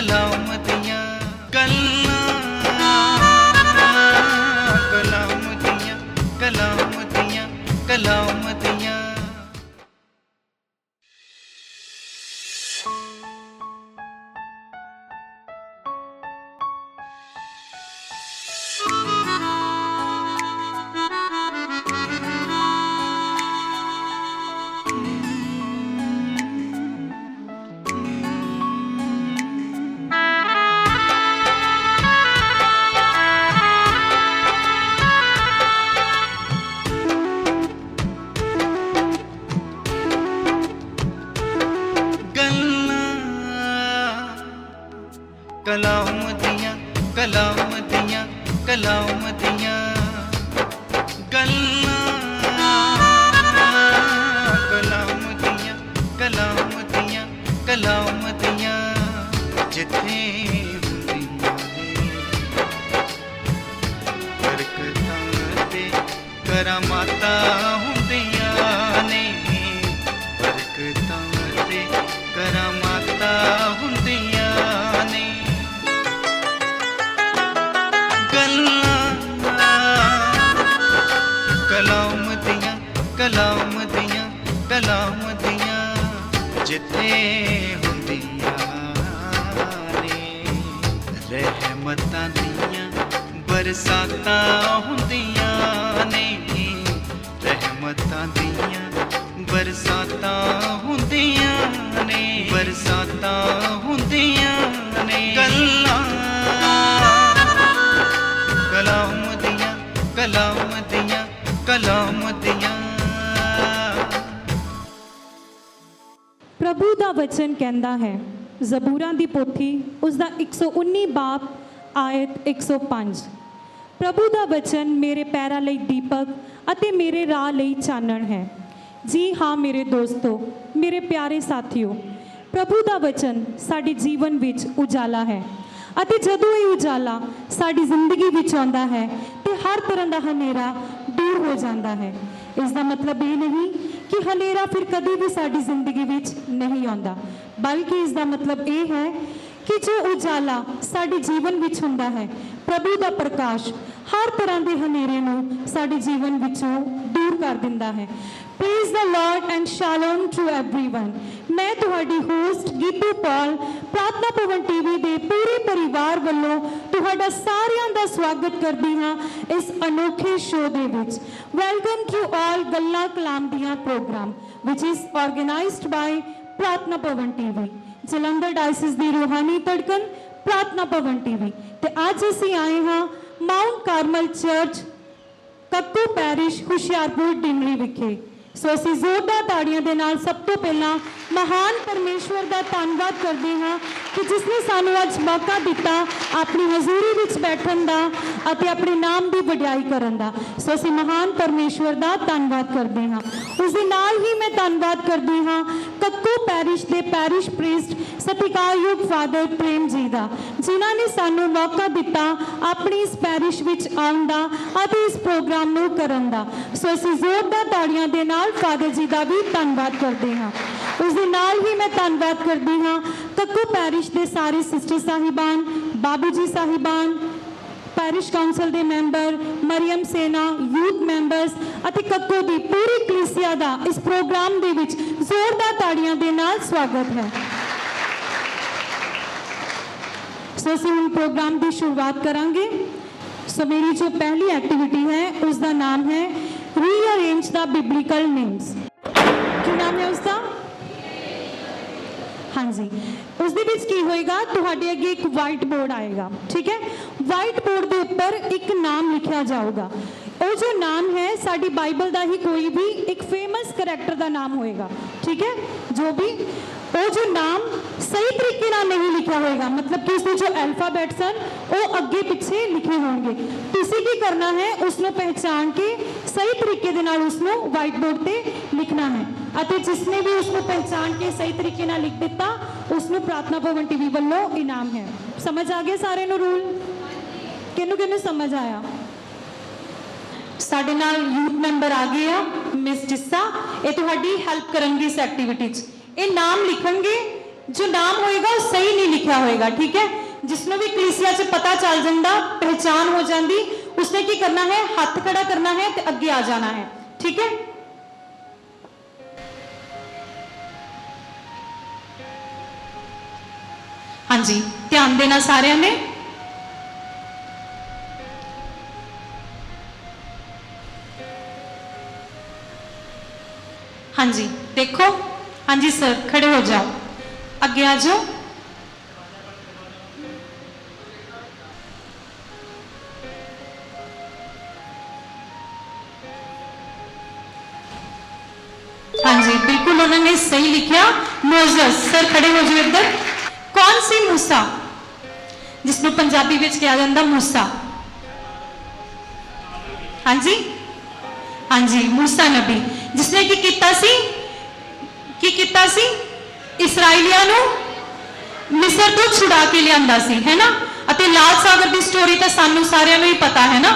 कलाम दियां गल्लां, कलाम दियां, कलाम दियां, कलाम दियां। कलाम दियां, कलाम दियां, कलाम दियां गल्लां, कलाम दियां, कलाम दियां, कलाम दियां। जिथे हुंदियां ने बरकतां ते करामातां हुंदियां ने, बरकतां ते करामातां हुंदियां ने। कलाम दियां, कलाम दियां, कलाम दियां जिथे हुंदियां ने, रहमतां दियां बरसातां हुंदियां ने, रहमतां दियां बरसातां हुंदियां ने, बरसातां हुंदियां ने। गल्लां कलाम दियां, कलाम दियां, कलाम दियां। प्रभु दा वचन कहता है ਜ਼ਬੂਰਾਂ ਦੀ ਪੋਥੀ उसका 119 ਬਾਬ आयत 105, प्रभु दा वचन मेरे पैरां लई दीपक अते मेरे राह लई चानण है। जी हाँ मेरे दोस्तों, मेरे प्यारे साथियों, प्रभु दा वचन साडे जीवन विच उजाला है ਅਤੇ ਜਦੋਂ ਇਹ ਉਜਾਲਾ ਸਾਡੀ ਜ਼ਿੰਦਗੀ ਵਿੱਚ ਆਉਂਦਾ ਹੈ ਤੇ ਹਰ ਤਰ੍ਹਾਂ ਦਾ ਹਨੇਰਾ ਦੂਰ ਹੋ ਜਾਂਦਾ ਹੈ। ਇਸ ਦਾ ਮਤਲਬ ਇਹ ਨਹੀਂ ਕਿ ਹਨੇਰਾ ਫਿਰ ਕਦੇ ਵੀ ਸਾਡੀ ਜ਼ਿੰਦਗੀ ਵਿੱਚ ਨਹੀਂ ਆਉਂਦਾ, ਬਲਕਿ ਇਸ ਦਾ ਮਤਲਬ ਇਹ ਹੈ ਕਿ ਜੋ ਉਜਾਲਾ ਸਾਡੇ ਜੀਵਨ ਵਿੱਚ ਹੁੰਦਾ ਹੈ, ਪ੍ਰਭੂ ਦਾ ਪ੍ਰਕਾਸ਼ ਹਰ ਤਰ੍ਹਾਂ ਦੇ ਹਨੇਰੇ ਨੂੰ ਸਾਡੇ ਜੀਵਨ ਵਿੱਚੋਂ ਦੂਰ ਕਰ ਦਿੰਦਾ ਹੈ। Praise the Lord and Shalom to everyone। मैं तुहाडी होस्ट गीतू पॉल प्रार्थना भवन टीवी के पूरे परिवार वालों तुहाडा सारियां दा स्वागत करदी हाँ इस अनोखे शो दे विच। वेलकम टू ऑल गल्लां कलाम दियां प्रोग्राम विच is organised by Prarthana Bhavan TV, Jalandhar diocese दी रूहानी धड़कन प्रार्थना भवन टीवी। ते अज असीं आए हाँ mount Carmel church Kakku parish Hoshiarpur डिमरी विखे। सो असीं जोरदार ताड़ियां दे नाल सब तो पहला महान परमेश्वर का धन्यवाद करते हाँ कि जिसने सानू अज मौका दिता अपनी हजूरी विच बैठन दा अते अपने नाम की वडियाई करन दा। सो असीं महान परमेश्वर का धन्यवाद करते हाँ। उस दे नाल ही मैं धन्यवाद करती हाँ कक्कू पैरिश के parish priest सत्कारयोग father Prem ji का, जिन्हां ने सानू मौका दिता अपनी इस पैरिश विच आउण दा अते इस प्रोग्राम नूं करन दा। सो असीं जोरदार ताड़ियां दे नाल फादर जी का भी धन्यवाद करते हाँ। उस दे नाल ही मैं धन्यवाद करती हाँ कक्कू पैरिश के सारे सिस्टर साहिबान, बाबू जी साहिबान, पैरिश काउंसल के मैंबर, मरियम सेना, यूथ मैंबर्स अते कक्कू की पूरी कलीसिया का इस प्रोग्राम के विच जोरदार ताड़ियां दे नाल स्वागत है। सो असीं हुण प्रोग्राम की शुरुआत करांगे। सो मेरी जो पहली एक्टिविटी है उसका नाम है रीअरेंज द बिबलिकल नेम्स। क्या नाम है उसका? हाँ जी, उस दे विच की होएगा, तुहाडे अगे एक वाइट बोर्ड आएगा, ठीक है। वाइट बोर्ड के ऊपर एक नाम लिखा जाऊगा। वो जो नाम है साडी बाइबल का ही कोई भी एक फेमस करैक्टर का नाम होएगा, ठीक है। जो भी वो जो नाम सही तरीके नाल नहीं लिखा होएगा, मतलब कि उसमें जो अल्फाबेट्स हैं वो अगे पिछे लिखे होंगे। तुसीं की करना है, उसनों पहचान के सही तरीके दे नाल उसनों वाइट बोर्ड पे लिखना है। अते जिसने भी उसनों पहचान के सही तरीके नाल लिख दिता उसनों प्रार्थना भवन टीवी वालों इनाम है। समझ आ गया सारे नूं रूल? किनू किनू समझ आया? साडे नाल यूथ मैंबर आ गए आ, मिस जिस्सा, ये तुहाडी हेल्प करनगी इस एक्टिविटी च। ये नाम लिखणगे, जो नाम होएगा वो सही नहीं लिखा होएगा, ठीक है। जिसनों भी कलीसिया च पता चल जाता, पहचान हो जाती, उसने की करना है, हाथ खड़ा करना है ते अगे आ जाना है, ठीक है। हाँ जी, ध्यान देना सारे ने। हाँ जी देखो, हाँ जी सर खड़े हो जाओ, आगे आ जाओ। हाँ जी बिल्कुल उन्होंने सही लिखा, मोजेस। सर खड़े हो जाओ इधर। कौन सी मूसा, जिसको पंजाबी में कहा जाता मूसा? हाँ जी, हाँ जी मूसा नबी, जिसने की कीता सी, की कीता सी? इसराइलियां नूं मिस्र तो छुड़ा के लियांदा सी, है ना। अते लाल सागर की स्टोरी तो सानू सारियां नूं ही पता है ना,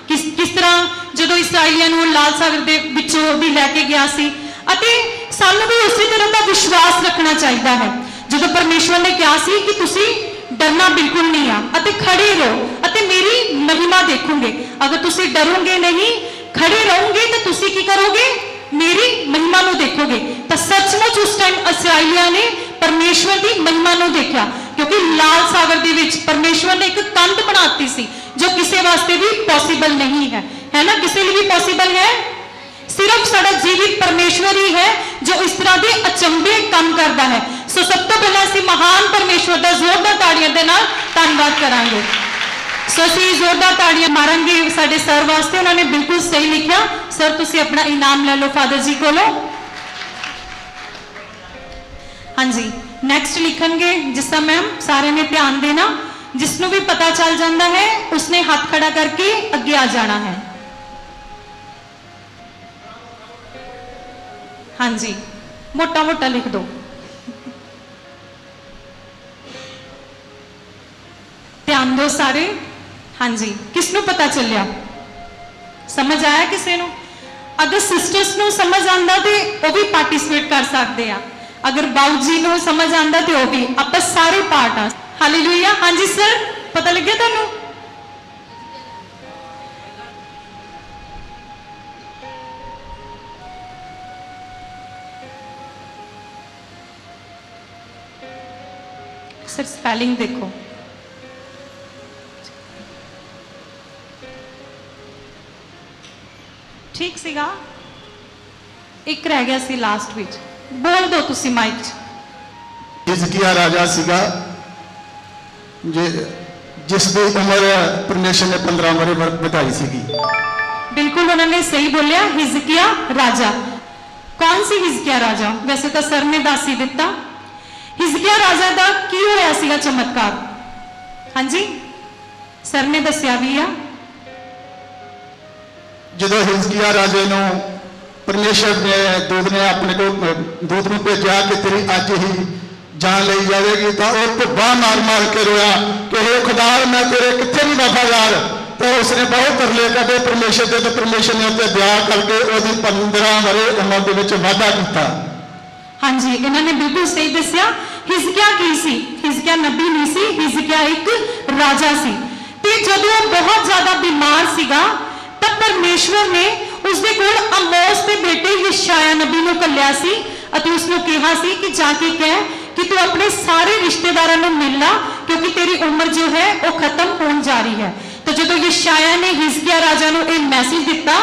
किस तरह जदों इसराइलियां नूं लाल सागर दे विचों भी लैके गया सी। अते सानू भी उसी तरह का विश्वास रखना चाहिए है। जदों परमेश्वर ने कहा सी कि तुसी डरना बिल्कुल नहीं आ, अते खड़े रहो अते मेरी महिमा देखोगे। अगर तुसी डरोगे नहीं, खड़े रहोगे तो तुसी की करोगे? मेरी महिमा नु देखोगे। तो सचमुच उस टाइम इसराइलियां ने परमेश्वर की महिमा नु देखा, क्योंकि लाल सागर दे विच परमेश्वर ने एक कंध बनाती सी जो किसी वास्ते भी पॉसिबल नहीं है ना। किसी लिए भी पॉसिबल है? सिर्फ साडा जीवित परमेश्वर ही है जो इस तरह के अचंभे काम करता है। सो सब तो पहले असीं महान परमेश्वर का जोरदार ताड़ियां दे नाल धन्नवाद करांगे। सो असीं जोरदार ताड़ियां मारांगे साडे सर वास्ते, उन्होंने बिल्कुल सही लिखा। सर तुसीं अपना इनाम ले लो फादर जी कोलों। हाँ जी नैक्सट लिखणगे जिसका मैम सारे ने ध्यान देना, जिसनों भी पता चल जाता है उसने हाथ खड़ा करके अगे आ जाना है। हाँ जी मोटा मोटा लिख दो। ध्यान दो सारे। हाँ जी किसनों पता चलिया? समझ आया किसी को? अगर सिस्टर्स को समझ आता तो वह भी पार्टिसिपेट कर सकते हैं, अगर बाऊ जी को समझ आता तो वह भी, आप सारे पार्ट आ। हालेलुया। हाँ जी सर पता लगे तुहानू? सर स्पेलिंग देखो। ठीक सीगा, एक रह गया सी लास्ट विच, बोल दो तुसी माइक च। हिजकिया राजा सीगा जिसकी उम्र परमेश्वर ने 15 वर्ष बताई सीगी। बिल्कुल उन्होंने सही बोलिया, हिजकिया राजा। कौन सी हिजकिया राजा? वैसे तो सर ने दस ही दिता। हिजकिया राजा का की होया सीगा चमत्कार? हाँ जी सर ने दसिया भी आ। जो हिजकिया राजे नु परमेश्वर ने दूत ने अपने को दूत को भेजा कि तेरी अज ही जान ली जाएगी, तो वो बाह मार मार के रोया कि हे खुदा मैं तेरे कितने भी वफादार। तो उसने बहुत तरले कटे परमेश्वर से, तो परमेश्वर ने उससे ब्याह करके उसकी 15 वर्ष उम्र के वाधा किया। हाँ जी इन्होंने बिल्कुल सही दसिया। हिजकिया की सी? हिजकिया नबी नहीं सी, हिजकिया एक राजा सी। ते जदों बहुत ज्यादा बीमार सीगा तब परमेश्वर ने उसके कोल आमोस के बेटे यशायाह नबी को कलिया सी अते उसने कहा सी कि जाके कह कि तू अपने सारे रिश्तेदारों को मिल ला, क्योंकि तेरी उम्र जो है वो खत्म होने जा रही है। तो जो यशायाह ने हिजकिया राजा को एक मैसेज दिता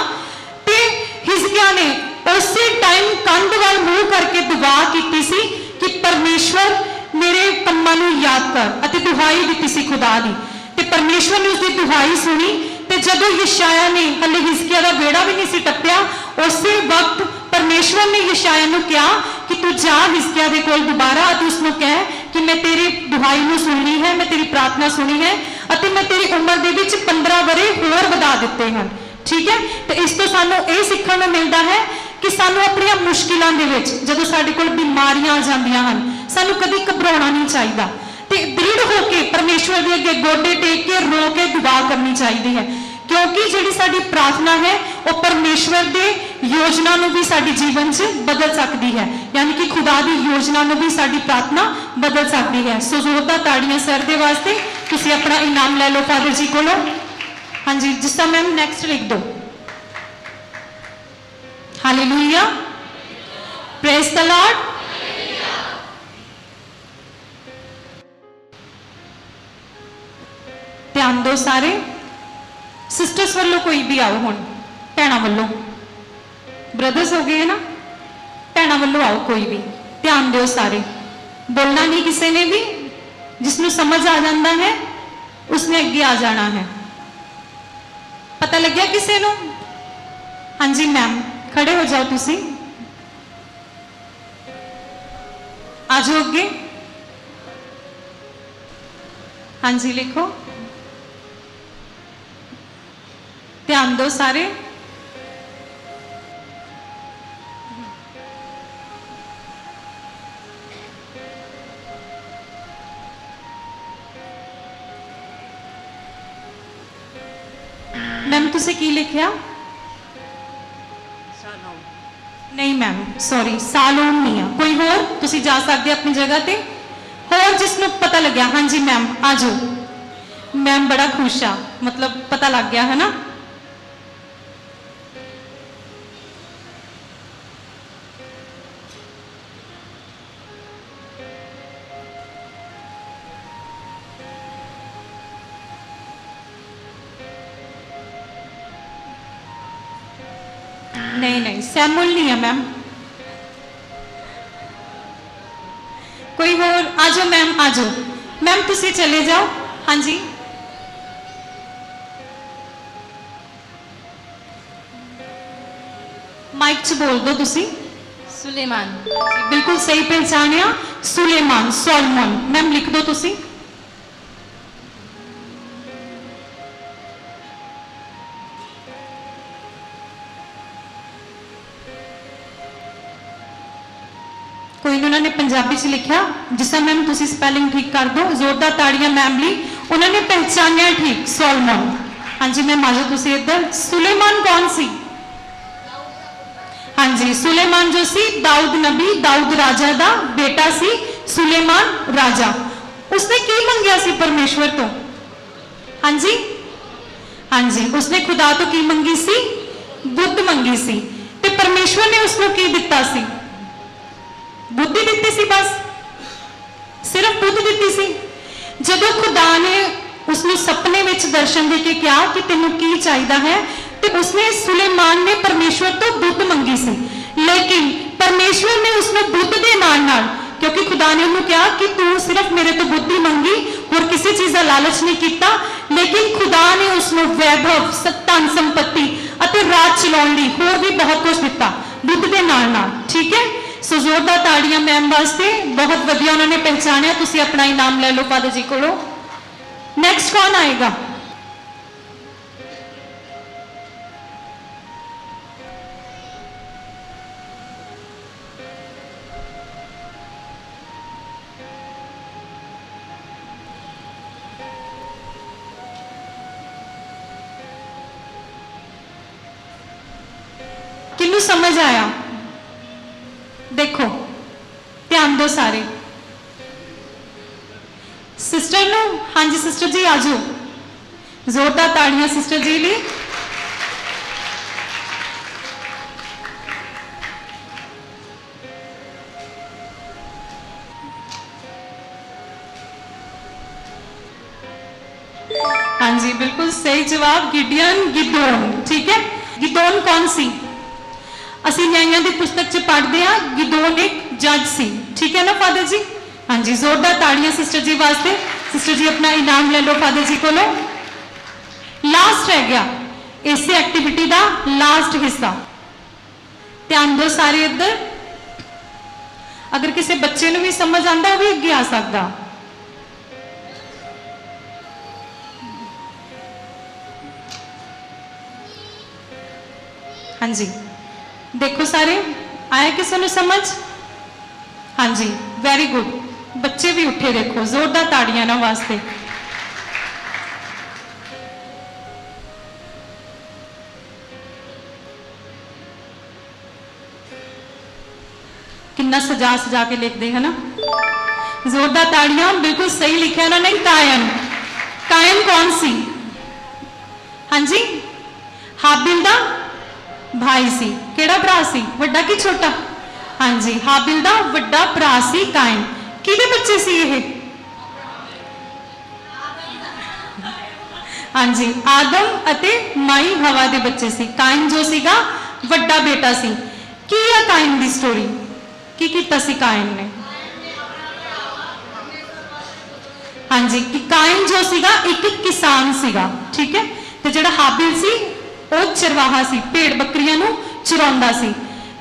ते हिजकिया ने उसी टाइम कंध वाल मुंह करके दुआ की सी कि परमेश्वर मेरे कम्मां नूं याद कर, अते दुहाई दी सी खुदा दी। ते परमेश्वर ने उसकी दुहाई सुनी। ते जदों यशायाह ने हले हिजकिया का बेड़ा भी नहीं सी टप्पिया, उसी वक्त परमेश्वर ने यशायाह नूं कहा कि तू जा हिजकिया दे कोल दोबारा अते उसनूं कह कि मैं तेरी दुहाई नूं सुनी है, मैं तेरी प्रार्थना सुनी है अते मैं तेरी उम्र दे विच 15 वर्ष होर वधा दिते हैं। ठीक है, तो इस तो सानू ये सीखण नूं मिलदा है कि सानू अपनी मुश्किलों दे विच जदों साडे कोल बीमारियां आ जांदियां हन, सानू कदी घबराउणा नहीं चाहिए ते दृढ़ होके परमेश्वर दे अगे गोडे टेक के रो के दुआ करनी चाहिए है, क्योंकि जिहड़ी साडी प्रार्थना है वो परमेश्वर दे योजना नूं भी साडी जीवन च बदल सकती है। यानी कि खुदा दी योजना नूं भी साडी प्रार्थना ਬਦਲ ਸਕਦੀ ਹੈ। ਸੋ ਜ਼ੋਰਦਾਰ ਤਾੜੀਆਂ ਸਰ ਦੇ ਵਾਸਤੇ। ਤੁਸੀਂ ਆਪਣਾ ਇਨਾਮ ਲੈ ਲਓ ਫਾਦਰ ਜੀ ਕੋਲੋਂ। ਹਾਂਜੀ ਜਿਸਾ ਮੈਮ ਨੈਕਸਟ ਲਿਖ ਦਿਓ। Hallelujah, praise the Lord. ਧਿਆਨ ਦਿਓ ਸਾਰੇ। ਸਿਸਟਰਸ ਵੱਲੋਂ ਕੋਈ ਵੀ ਆਓ, ਹੁਣ ਭੈਣਾਂ ਵੱਲੋਂ, ਬ੍ਰਦਰਸ ਹੋ ਗਏ ਨਾ, ਭੈਣਾਂ ਵੱਲੋਂ ਆਓ ਕੋਈ ਵੀ। ਧਿਆਨ ਦਿਓ ਸਾਰੇ, बोलना नहीं किसी ने भी। जिसमें समझ आ जाता है उसने अगे आ जाना है। पता लग गया किसी को? हाँ जी मैम, खड़े हो जाओ तुसी, आ जाओ अगे। हाँ जी लिखो। ध्यान दो सारे। मैम तुसी की लिखिया? नहीं मैम सॉरी, सालोन नहीं है। कोई होर तुसी जा सकते अपनी जगह ते, होर जिसनों पता लग गया। हाँ जी मैम आ जाओ। मैम बड़ा खुश आ, मतलब पता लग गया है ना। नहीं नहीं सैमुल नहीं है मैम। कोई और आ जाओ मैम, आ जाओ मैम, तुसी चले जाओ। हाँ जी माइक च बोल दो तुसी। सुलेमान। बिल्कुल सही पहचानिया, सुलेमान सोलमन। मैम लिख दो तुसी। कोई उन्होंने पंजाबी च लिखा, जिसका मैम तुसी स्पैलिंग ठीक कर दो। जोरदार ताड़ियां मैम ली, उन्होंने पहचानिया ठीक, सोलमन। हाँ जी मैम आ जाओ तुसी इधर। सुलेमान कौन सी? हाँ जी सुलेमान जो सी दाऊद नबी, दाऊद राजा दा बेटा सी। सुलेमान राजा, उसने की मंगया सी परमेश्वर तो? हाँ जी हाँ जी उसने खुदा तो की मंगी सी? बुद्ध मंगी सी। ते परमेश्वर ने उसको की दिता सी? बुद्धि दी सी, बस सिर्फ बुद्ध दी सी। जदों खुदा ने उसने सपने में दर्शन दे के कहा कि तेनों की चाहिए है, तो उसने सुलेमान ने परमेश्वर तो बुद्ध मंगी सी। लेकिन परमेश्वर ने उसने बुद्ध के नाल, क्योंकि खुदा ने उन्होंने कहा कि तू सिर्फ मेरे तो बुद्धि मंगी और किसी चीज का लालच नहीं किया, लेकिन खुदा ने उसको वैभव, धन संपत्ति और राज चलाने लई होर भी बहुत कुछ दिता बुद्ध के नाल। ठीक है, सो जोरदार ताड़ियां मैम वास्ते, बहुत वधिया उन्होंने पहचानिया। तुसी अपना इनाम ले लो फादर जी कोलों। नेक्स्ट कौन आएगा? किन्नू समझ आया? देखो ध्यान दो सारे। सिस्टर नो, हाँ जी सिस्टर जी आजो। जोरदार ताड़ियां सिस्टर जी ली। हाँ जी बिल्कुल सही जवाब, गिडियन गिदोन। ठीक है, गिदोन कौन सी? असी न्यायियों की पुस्तक च पढ़ते हैं, गिदोन एक जज सी। ठीक है ना फादर जी? हाँ जी जोरदार ताड़ियां सिस्टर जी वास्ते। सिस्टर जी अपना इनाम ले लो फादर जी को। लास्ट रह गया इस एक्टिविटी का लास्ट हिस्सा। ध्यान दो सारे इधर। अगर किसी बच्चे को भी समझ आता वो भी अगे आ सकता। हाँ जी देखो सारे, आया किसी ने समझ? हाँ जी वेरी गुड, बच्चे भी उठे, देखो जोरदार ताड़ियां ना वास्ते। कितना सजा सजा के लिखते हैं ना। जोरदार ताड़ियां। बिल्कुल सही लिखा उन्होंने, कायन। कायन कौन सी? हाँ जी, हाबिल दा भाई सी। केड़ा भरा सी, वड्डा कि छोटा? हाँ जी, हाबिल दा वड्डा भरा सी कायन। किहदे बच्चे सी ये? हाँ जी, आदम अते माई हवा दे बच्चे सी। कायन जो सीगा वड्डा बेटा सी। की है कायन दी स्टोरी? की कीता सी कायन ने? हाँ जी, कि कायन जो सीगा एक किसान सीगा, ठीक है। ते जिहड़ा हाबिल सी वो चरवाहा सी, भेड़ बकरियां नूं चराउंदा सी।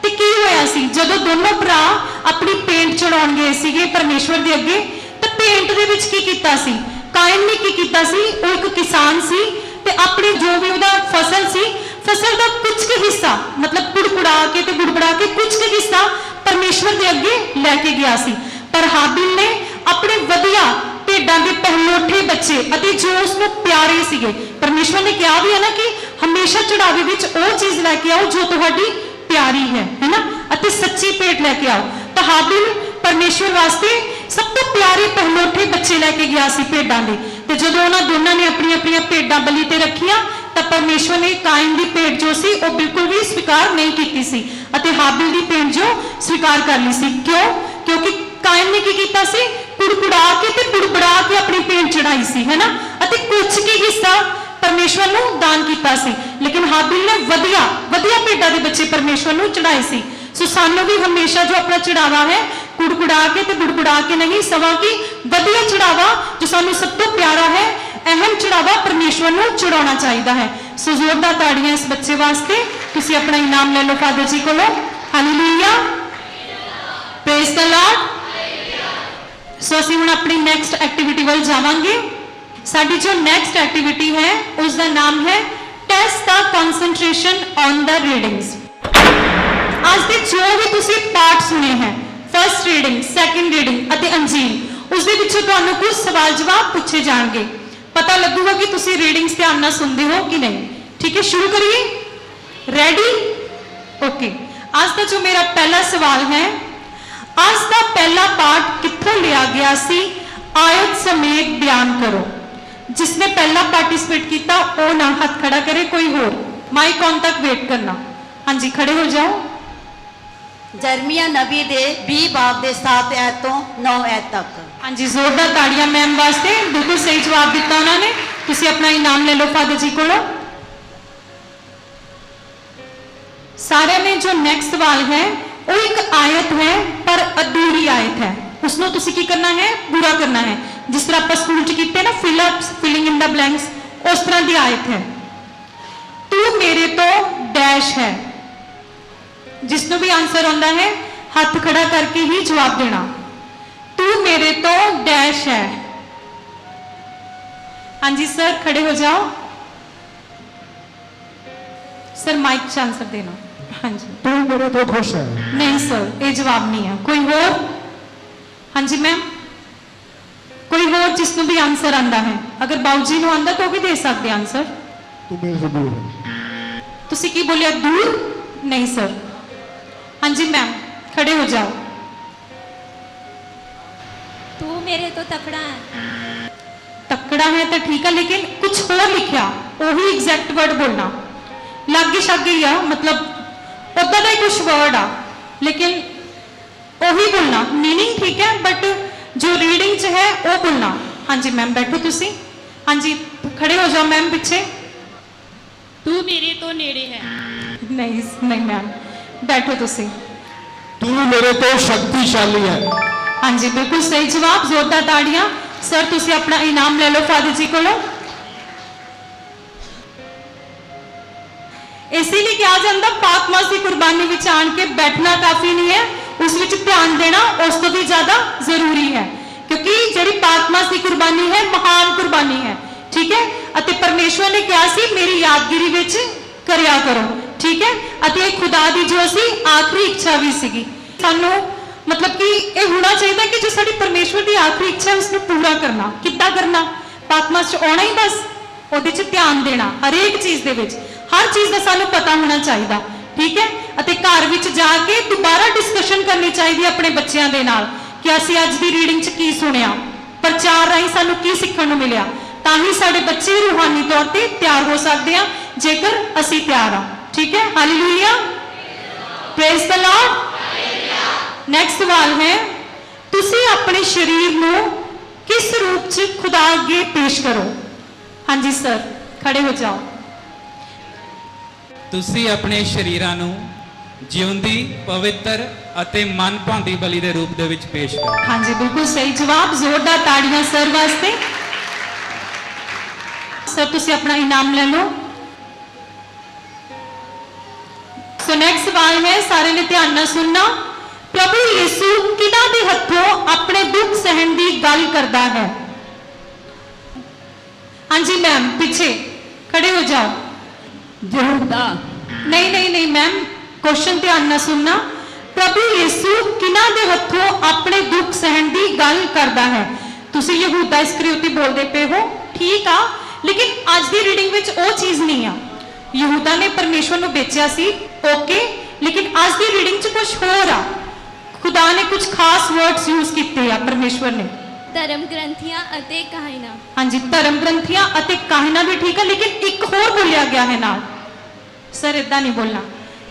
ते की होया सी, जदों दोनों भरा अपनी भेंट चढ़ाउण गए सीगे परमेश्वर दे अगे, ते भेंट दे विच की कीता सी? कायन ने की कीता सी, वो एक किसान सी ते अपनी जो भी उहदा फसल सी, फसल का कुछ के हिस्सा मतलब गुड़गुड़ा के कुछ के हिस्सा परमेश्वर दे अगे लैके गया सी। पर हाबिल ने अपने वधिया भेडां दे पहलोठे बच्चे अते जो उसनूं प्यारे सीगे, परमेश्वर ने कहा भी है ना कि हमेशा चढ़ावे विच वो चीज लैके आओ जो तुहाडी प्यारी है ना, अते सच्ची भेंट लैके आओ। तो हाबिल परमेश्वर वास्ते सब तो प्यारे पहलोठे बच्चे लैके गया सी भेडां दे। ते जदों उन्हां दोनां ने अपनी अपनी भेडां बलि ते रखियां तो परमेश्वर ने कायन दी भेंट जो सी वो बिल्कुल भी स्वीकार नहीं की सी अते हाबिल दी भेंट जो स्वीकार कर ली सी। क्यों? क्योंकि कायन ने की कीता सी, कुड़कुड़ा के ते बुड़बुड़ा के अपनी भेंट चढ़ाई सी, है ना, अते कुछ के हिस्सा परमेश्वर नूं दान कीता सी। लेकिन हाबिल ने वधिया वधिया भेडां दे बच्चे परमेश्वर नूं चढ़ाए सी। सो सानू भी हमेशा जो अपना चढ़ावा है कुड़कुड़ा के ते बुड़बुड़ा के नहीं, सवा की वधिया चढ़ावा जो सानू सब तो प्यारा है, अहम चढ़ावा परमेश्वर नूं चढ़ाउणा चाहिदा है। सो जोरदार ताड़ियां इस बच्चे वास्ते। तुसीं अपना इनाम ले लो फादर जी कोलों। Hallelujah, praise the Lord. So असीं हुण अपनी नैक्सट एक्टिविटी वल जावांगे। साडी जो नैक्सट एक्टिविटी है उसका नाम है test the concentration on the readings. आज दे जो भी तुसीं पाठ सुने हैं, फर्स्ट रीडिंग, सैकेंड रीडिंग अते अंजील, उसदे विचों तुहानूं कुछ सवाल जवाब पूछे जाणगे। पता लगूगा कि तुसीं रीडिंग्स ध्यान नाल सुनदे हो कि नहीं। ठीक है, शुरू करिए। रेडी? ओके। आज का जो मेरा पहला सवाल है, आज का पहला पाठ कित्थों लिया गया सी? आयत समेत बयान करो। जिसने पहला पार्टिसिपेट किया वो ना हाथ खड़ा करे, कोई होर माइक ऑन तक वेट करना। हाँ जी, खड़े हो जाओ। जरमिया नबी दे 20 बाब दे 7 ऐत तो 9 ऐत तक। हाँ जी, जोरदार ताड़ियां मैम वास्ते, बिल्कुल सही जवाब दिता उन्होंने। तुसीं अपना इनाम ले लो फादर जी कोलों। सारे ने जो नेक्स्ट सवाल है वो एक आयत है पर अधूरी आयत है, उसनों तुसीं की करना है? पूरा करना है। जिस तरह आप स्कूल च कीते ना फिलिंग इन द ब्लैंक्स, उस तरह की आयत है। तू मेरे तो डैश है। जिसनों भी आंसर आता है हाथ खड़ा करके ही जवाब देना। तू मेरे तो डैश है। हाँ जी सर, खड़े हो जाओ। सर माइक से आंसर देना। हाँ जी। तू मेरे तो खुश है। नहीं सर, ये जवाब नहीं है। कोई और? हाँ जी मैम, कोई और जिसनों भी आंसर आता है? अगर बाबू जी नूं आंदा तो भी दे सकते आंसर। तू मेरे से दूर है। तुसी की बोलिया? दूर? नहीं सर। हाँ जी मैम, खड़े हो जाओ। तू मेरे तो तकड़ा है। तकड़ा है तो ठीक है, लेकिन कुछ और लिखा, वही एग्जैक्ट वर्ड बोलना। लागे शागे ही आ, मतलब उदा का ही कुछ वर्ड आ, लेकिन वही बोलना। मीनिंग ठीक है बट जो रीडिंग च है वो बोलना। हाँ जी मैम, बैठो तुसी। हाँ जी, खड़े हो जाओ मैम पीछे। तू मेरे तो नेड़े है। नहीं नहीं मैम, बैठो तुसी। तू मेरे तो शक्तिशाली है। हाँ जी, बिल्कुल सही जवाब। जोरदार ताड़ियां। सर तुसी अपना इनाम ले लो फादर जी कोलों। इसीलिए कहा जाता पाक मास की कुर्बानी विच आण के बैठना काफी नहीं है, उस विच ध्यान देना उस तो भी ज्यादा जरूरी है, क्योंकि जिहड़ी पाक मास की कुर्बानी है महान कुर्बानी है। ठीक है, अते परमेश्वर ने कहा सी मेरी यादगिरी विच करया करो। ठीक है, अते खुदा दी जो सी आखिरी इच्छा भी सीगी। सानू मतलब कि ये होना चाहिए कि जो साडी परमेश्वर की आखिरी इच्छा है उसने पूरा करना। किद्दां करना? पाक मास च आउणा ही बस, ਉਹਦੇ ਚ ध्यान देना हरेक चीज दे विच, हर चीज का सानू पता होना चाहिए। ठीक है, अते घर विच जाके दोबारा डिस्कशन करनी चाहिए अपने बच्चों के नाल ਕਿ ਅਸੀਂ ਅੱਜ ਦੀ ਰੀਡਿੰਗ 'ਚ ਕੀ ਸੁਣਿਆ, ਪ੍ਰਚਾਰ ਰਾਹੀਂ ਸਾਨੂੰ ਕੀ ਸਿੱਖਣ ਨੂੰ ਮਿਲਿਆ। ਤਾਂ ਹੀ ਸਾਡੇ ਬੱਚੇ ਰੂਹਾਨੀ ਤੌਰ ਤੇ ਤਿਆਰ ਹੋ ਸਕਦੇ ਆ ਜੇਕਰ ਅਸੀਂ ਤਿਆਰ ਆ। ਠੀਕ ਹੈ, hallelujah, praise the Lord. Next ਸਵਾਲ ਹੈ, ਤੁਸੀਂ ਆਪਣੇ ਸਰੀਰ ਨੂੰ ਕਿਸ ਰੂਪ 'ਚ ਖੁਦਾ ਅੱਗੇ ਪੇਸ਼ ਕਰੋ। ਹਾਂਜੀ ਸਰ, ਖੜੇ ਹੋ ਜਾਓ। ਤੁਸੀਂ ਆਪਣੇ ਸ਼ਰੀਰਾਂ ਨੂੰ ਜਿਉਂਦੀ, ਪਵਿੱਤਰ ਅਤੇ ਮਨ ਭਾਉਂਦੀ ਬਲੀ ਦੇ ਰੂਪ ਦੇ ਵਿੱਚ ਪੇਸ਼ ਕਰੋ। ਹਾਂਜੀ, ਬਿਲਕੁਲ ਸਹੀ ਜਵਾਬ। ਜ਼ੋਰਦਾਰ ਤਾੜੀਆਂ ਸਰ ਵਾਸਤੇ। ਸਰ ਤੁਸੀਂ ਆਪਣਾ ਇਨਾਮ ਲੈ ਲਓ। ਸੋ ਨੈਕਸਟ ਸਵਾਲ ਹੈ, ਸਾਰੇ ਨੇ ਧਿਆਨ ਨਾਲ ਸੁਣਨਾ। ਪ੍ਰਭੂ ਯਿਸੂ ਕਿਹਨਾਂ ਦੇ ਹੱਥੋਂ ਆਪਣੇ ਦੁੱਖ ਸਹਿਣ ਦੀ ਗੱਲ ਕਰਦਾ ਹੈ। ਹਾਂਜੀ ਮੈਮ, ਪਿੱਛੇ ਖੜੇ ਹੋ ਜਾਓ। ਯਹੂਦਾ। ਨਹੀਂ ਨਹੀਂ ਨਹੀਂ ਮੈਮ, क्वेश्चन ध्यान ना सुनना। प्रभु यीशु किन्हां दे हत्थों अपने दुख सहन की गल करता है। तुसी यहूदा इस्करियोती बोलते पे हो, ठीक आ, लेकिन आज की रीडिंग विच वो चीज़ नहीं आ। यहूदा ने परमेश्वर को बेचा सी, ओके, लेकिन आज की रीडिंग च कुछ होर आ। खुदा ने कुछ खास वर्ड्स यूज किए आ परमेश्वर ने। धर्म ग्रंथियां अते काहिना। हाँ जी, धर्म ग्रंथियां अते काहिना भी ठीक है, लेकिन एक होर बोलिया गया है नाल। सर इदा नहीं बोलना।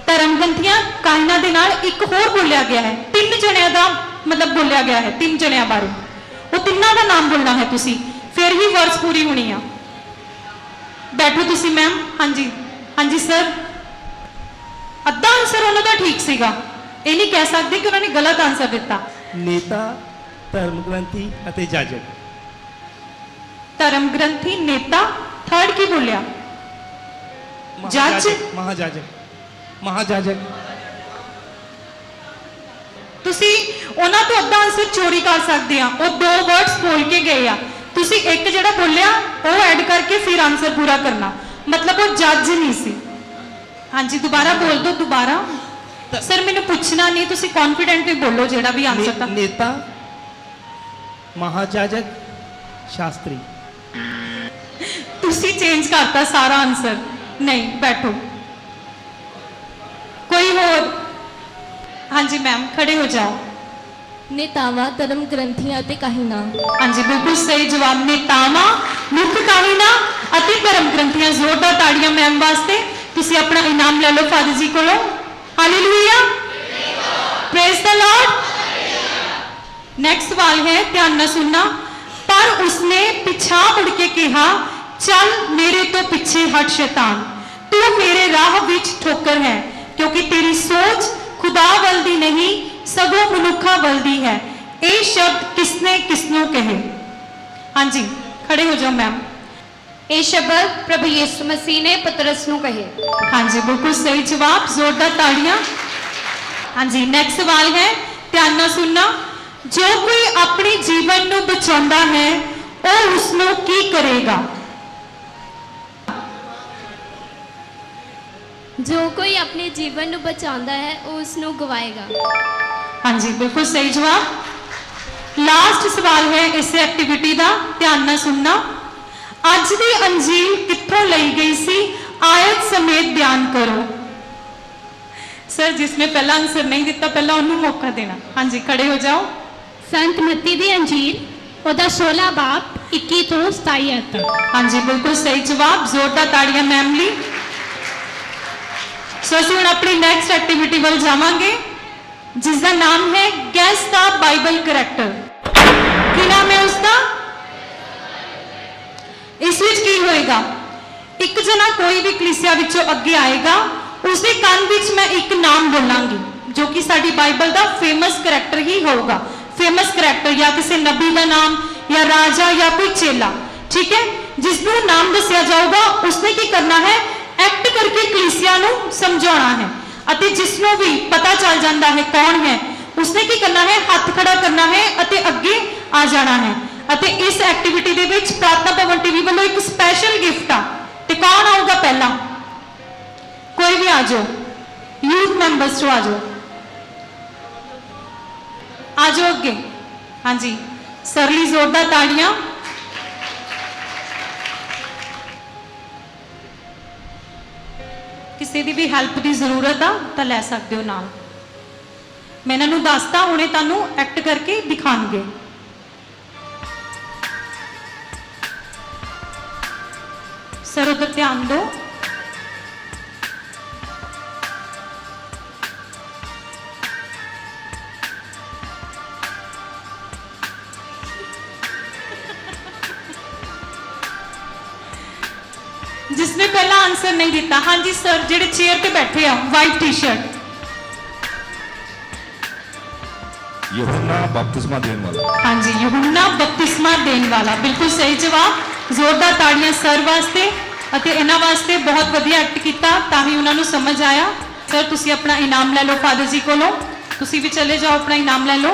धर्म ग्रंथियां काहिना दे नाल एक होर बोलिया गया है। 3 जणियां दा मतलब बोलिया गया है, 3 जणियां बारे। वो तिन्हां दा नाम बोलना है तुसी, फिर ही वर्ड्स पूरी होनी आ। बैठो तुसी मैम। हाँ जी, हाँ जी सर। अद्धा आंसर उन्हों दा ठीक सीगा, ये नहीं कह सकते कि उन्होंने गलत आंसर दिता। नेता, धर्म ग्रंथी ਅਤੇ ਜਾਜਕ। धर्म ग्रंथी, नेता, थर्ड की बोलिया? जज, महाजाजक। महाजाजक। तुसी ਉਹਨਾਂ ਤੋਂ ਅੱਧਾ ਆਨਸਰ ਚੋਰੀ ਕਰ ਸਕਦੇ ਆ। ਉਹ 2 ਵਰਡਸ ਬੋਲ ਕੇ ਗਏ ਆ, ਤੁਸੀਂ ਇੱਕ ਜਿਹੜਾ ਬੋਲਿਆ ਉਹ ਐਡ ਕਰਕੇ ਫਿਰ ਆਨਸਰ ਪੂਰਾ ਕਰਨਾ। मतलब वो जज नहीं सी। हाँ जी, दोबारा बोल दो, दोबारा। सर मैंने पूछना नहीं, तुसी कॉन्फिडेंटली बोलो जेड़ा भी आंसर था। नेता, महाजाजक, शास्त्री। तुसी चेंज करता सारा आंसर। नहीं, बैठो। कोई और? हाँ जी मैम, खड़े हो जाओ। नेतावा, धर्म ग्रंथियां अते काहिना। हाँ जी, बिल्कुल सही जवाब। नेतावा, मुख्य काहिना अते धर्म ग्रंथियां। जोरदार ताड़ियां मैम वास्ते। तुसी अपना इनाम ले लो फादर जी कोलों। Hallelujah, praise the Lord. Next सवाल है, ध्यान ना सुनना। पर उसने पिछा मुड़ के कहा, चल मेरे तो पीछे हट शैतान, तू मेरे राह विच ठोकर है, क्योंकि तेरी सोच खुदा वल दी नहीं सगों मनुखा वल दी है। ये शब्द किसने किसनों कहे। हाँ जी, खड़े हो जाओ मैम। ये शब्द प्रभु यीशु मसीह ने पतरस नूं कहे। हाँ जी, बिल्कुल सही जवाब। जोरदार ताड़ियां। हाँ जी, नेक्स्ट सवाल है, ध्यान ना सुनना। जो कोई अपने जीवन नूं बचाउंदा है वो उसनूं की करेगा। जो कोई अपने जीवन ਨੂੰ ਬਚਾਉਂਦਾ है वो उसनों गवाएगा। हाँ जी, बिल्कुल सही जवाब। लास्ट सवाल है इस एक्टिविटी का, ध्यान ना सुनना। अज दी अंजील कित्थों लई गई सी, आयत समेत बयान करो। सर जिसने पहला आंसर नहीं दिता पहला उन्होंने मौका देना। हाँ जी, खड़े हो जाओ। संत मत्ती दी अंजील ओदा 16 बाब 21 ਤੋਂ 27 तक। हाँ जी, बिल्कुल सही जवाब। जोरदार ताड़ियां मैम ली। सो ਅਸੀਂ ਹੁਣ ਆਪਣੀ ਨੈਕਸਟ ਐਕਟੀਵਿਟੀ ਵੱਲ ਜਾਵਾਂਗੇ ਜਿਸ ਦਾ ਨਾਮ ਹੈ ਗੈਸ ਦਾ ਬਾਈਬਲ ਕਰੈਕਟਰ। ਕੀ ਨਾਮ ਹੈ ਉਸਦਾ? ਇਸ ਵਿੱਚ ਕੀ ਹੋਏਗਾ, ਇੱਕ ਜਣਾ ਕੋਈ ਵੀ ਕਲੀਸਿਆ ਵਿੱਚੋਂ ਅੱਗੇ ਆਏਗਾ, ਉਸਦੇ ਕੰਨ ਵਿੱਚ ਮੈਂ ਇੱਕ ਨਾਮ ਬੋਲਾਂਗੀ ਜੋ ਕਿ ਸਾਡੀ ਬਾਈਬਲ ਦਾ ਫੇਮਸ ਕਰੈਕਟਰ ਹੀ ਹੋਊਗਾ। ਫੇਮਸ ਕਰੈਕਟਰ ਜਾਂ ਕਿਸੇ ਨਬੀ ਦਾ ਨਾਮ ਜਾਂ ਰਾਜਾ ਜਾਂ ਕੋਈ ਚੇਲਾ, ਠੀਕ ਹੈ। ਜਿਸ ਨੂੰ ਨਾਮ ਦੱਸਿਆ ਜਾਊਗਾ ਉਸਨੇ ਕੀ ਕਰਨਾ ਹੈ, एक्ट करके कलीसिया नूं समझाना है। अते जिसनों भी पता चल जाता है कौन है उसने की करना है, हाथ खड़ा करना है अते अगे आ जाना है। अते इस एक्टिविटी दे विच प्रार्थना भवन टीवी वालों एक स्पैशल गिफ्ट आ। ते कौन आऊगा पहला? कोई भी आ जाओ, यूथ मैंबर्स जो आ जाओ, आ जाओ अगे। हाँ जी, सरली जोरदार ताड़ियां। किसी की भी हैल्प की जरूरत आ तो लै सकते हो नाल। मैं इन्हों दसता हुणे तुहानूं एक्ट करके दिखाणगे। सर उधर ध्यान दो। जिसने पहला आंसर नहीं दिता, हाँ जी सर, जेडे चेयर पे बैठे आ, वाइट टी शर्ट। यूहन्ना बपतिस्मा देने वाला। हाँ जी, यूहन्ना बपतिस्मा देने वाला, बिल्कुल सही जवाब। जोरदार ताड़ियां सर वास्ते ਅਤੇ ਇਹਨਾਂ वास्ते बहुत वधिया एक्ट किया, ताकि उन्होंने समझ आया। सर तुसी अपना इनाम ले लो फादर जी कोलों, तुसी भी चले जाओ अपना इनाम ले लो।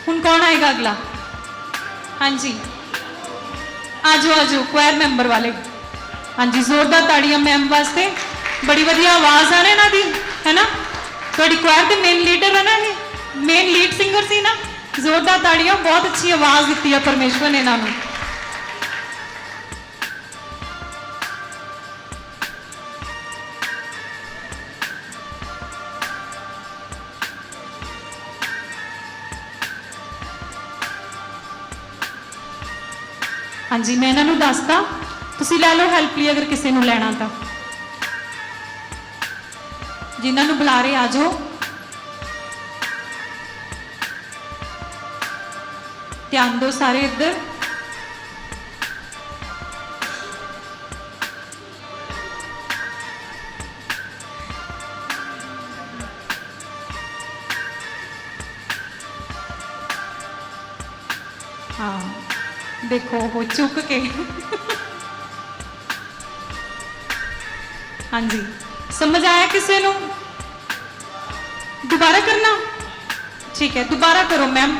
हुण कौन आएगा अगला? हाँ जी आजो आजो क्वायर मैंबर वाले। हाँ जी जोरदार ताड़ियां मैम वास्ते, बड़ी वधिया आवाज़ है ना इन्हां दी, है ना? थोड़ी क्वायर के मेन लीडर है ना, ये मेन लीड सिंगर सी ना। जोरदार ताड़ियां, बहुत अच्छी आवाज़ दी है परमेश्वर ने इन्हां नूं। हाँ जी मैं इन्हों दसता, तुसी लै लो हैल्प लिए अगर किसी को लैना तो। जिन्होंने बुला रहे आ जाओ। ध्यान दो सारे इधर। हाँ देखो वो चुक के। हाँ जी समझ आया किसी को? दोबारा करना? ठीक है दोबारा करो मैम।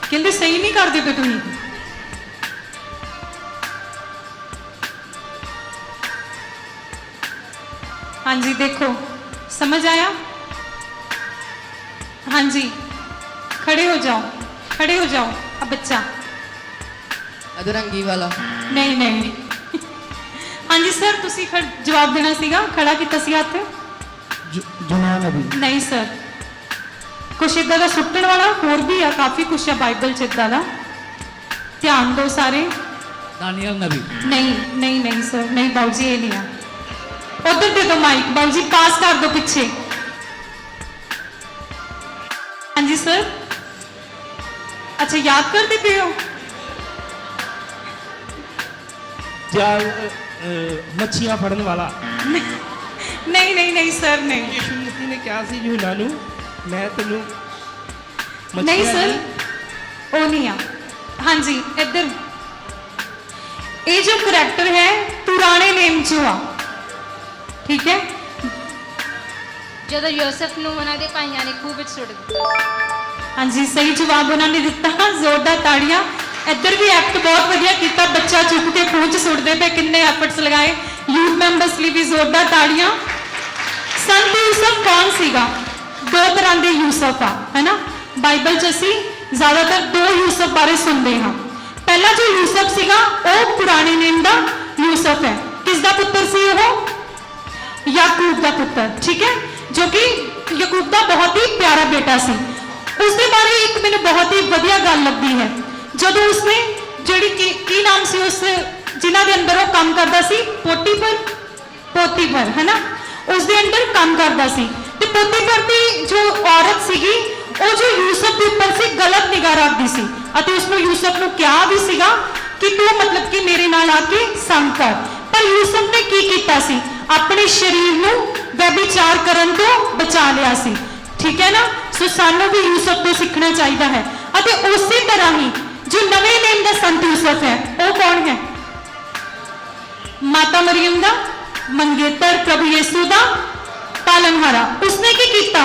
कहते सही नहीं करते पे तुम। हाँ जी देखो समझ आया? हाँ जी खड़े हो जाओ, खड़े हो जाओ। अब बच्चा अधरंगी वाला नहीं नहीं। हाँ जी सर तुसी जवाब देना सीगा, खड़ा किया सी हथ। जुनान अभी नहीं सर, कुछ इदा का सुट्टण वाला होर भी है, काफ़ी कुछ है बाइबल च इदा का। ध्यान दो सारे। दानियल नबी। नहीं नहीं नहीं सर, नहीं बाबू जी ये नहीं है। उधर दे दो माइक, बाबू जी पास कर दो पीछे। हाँ जी सर। अच्छा याद करते पे हो? जाल मच्छियां फड़ने वाला। नहीं नहीं नहीं सर नहीं। यीशु मसीह ने क्या सी यूहन्ना नूं, मैं तेनू नहीं सर वो नहीं है। हाँ जी इधर। ये जो करैक्टर है पुराने नेम चो आ, ठीक है? ਜਦੋਂ ਯੂਸਫ ਨੂੰ ਉਹਨਾਂ ਦੇ ਭਾਈਆਂ ਨੇ ਖੂਹ ਵਿੱਚ ਸੁੱਟ ਦਿੱਤਾ। हाँ जी सही जवाब उन्होंने दिता। जोरदार ताड़ियां। इधर भी एक्ट बहुत वधिया किया, बच्चा चुक के खूह च सुटते पे, किन्ने एफर्ट्स लगाए। यूथ मैंबर्स लिए भी जोरदार ताड़ियां। संत यूसफ कौन सीगा? दो तरह के यूसफ आ, है ना? बाइबल च असी ज़्यादातर दो यूसफ बारे सुनते हाँ। पहला जो यूसफ सीगा वो पुराने नेम का यूसफ है। किसका पुत्र सी वो? याकूब का पुत्र, ठीक है? जो कि याकूब का बहुत ही प्यारा बेटा सी। उसके बारे एक मैंने बहुत ही वधिया गल लगती है, जदों उसने जिहड़ी की नाम सी उस जिन्हां दे अंदर वो काम करदा सी, पोतीफर है ना? उस दे अंदर काम करदा सी। ते पोतीफर दी जो औरत सीगी वो जो यूसफ के ऊपर से गलत निगाह रखदी सी अते उसने यूसफ नूं कहा भी सीगा कि तू मतलब कि मेरे नाल आके संग कर। पर यूसफ ने की कीता सी? अपने शरीर नूं व्यभिचार करन तो बचा लिया सी, ठीक है ना? सो सानू भी यूसफ तो सीखना चाहिए है। अते उसी तरह ही जो नवे नेम का संत यूसफ है वो कौन है? माता मरियम का मंगेतर, प्रभु यीशु का पालनहारा। उसने की कीता?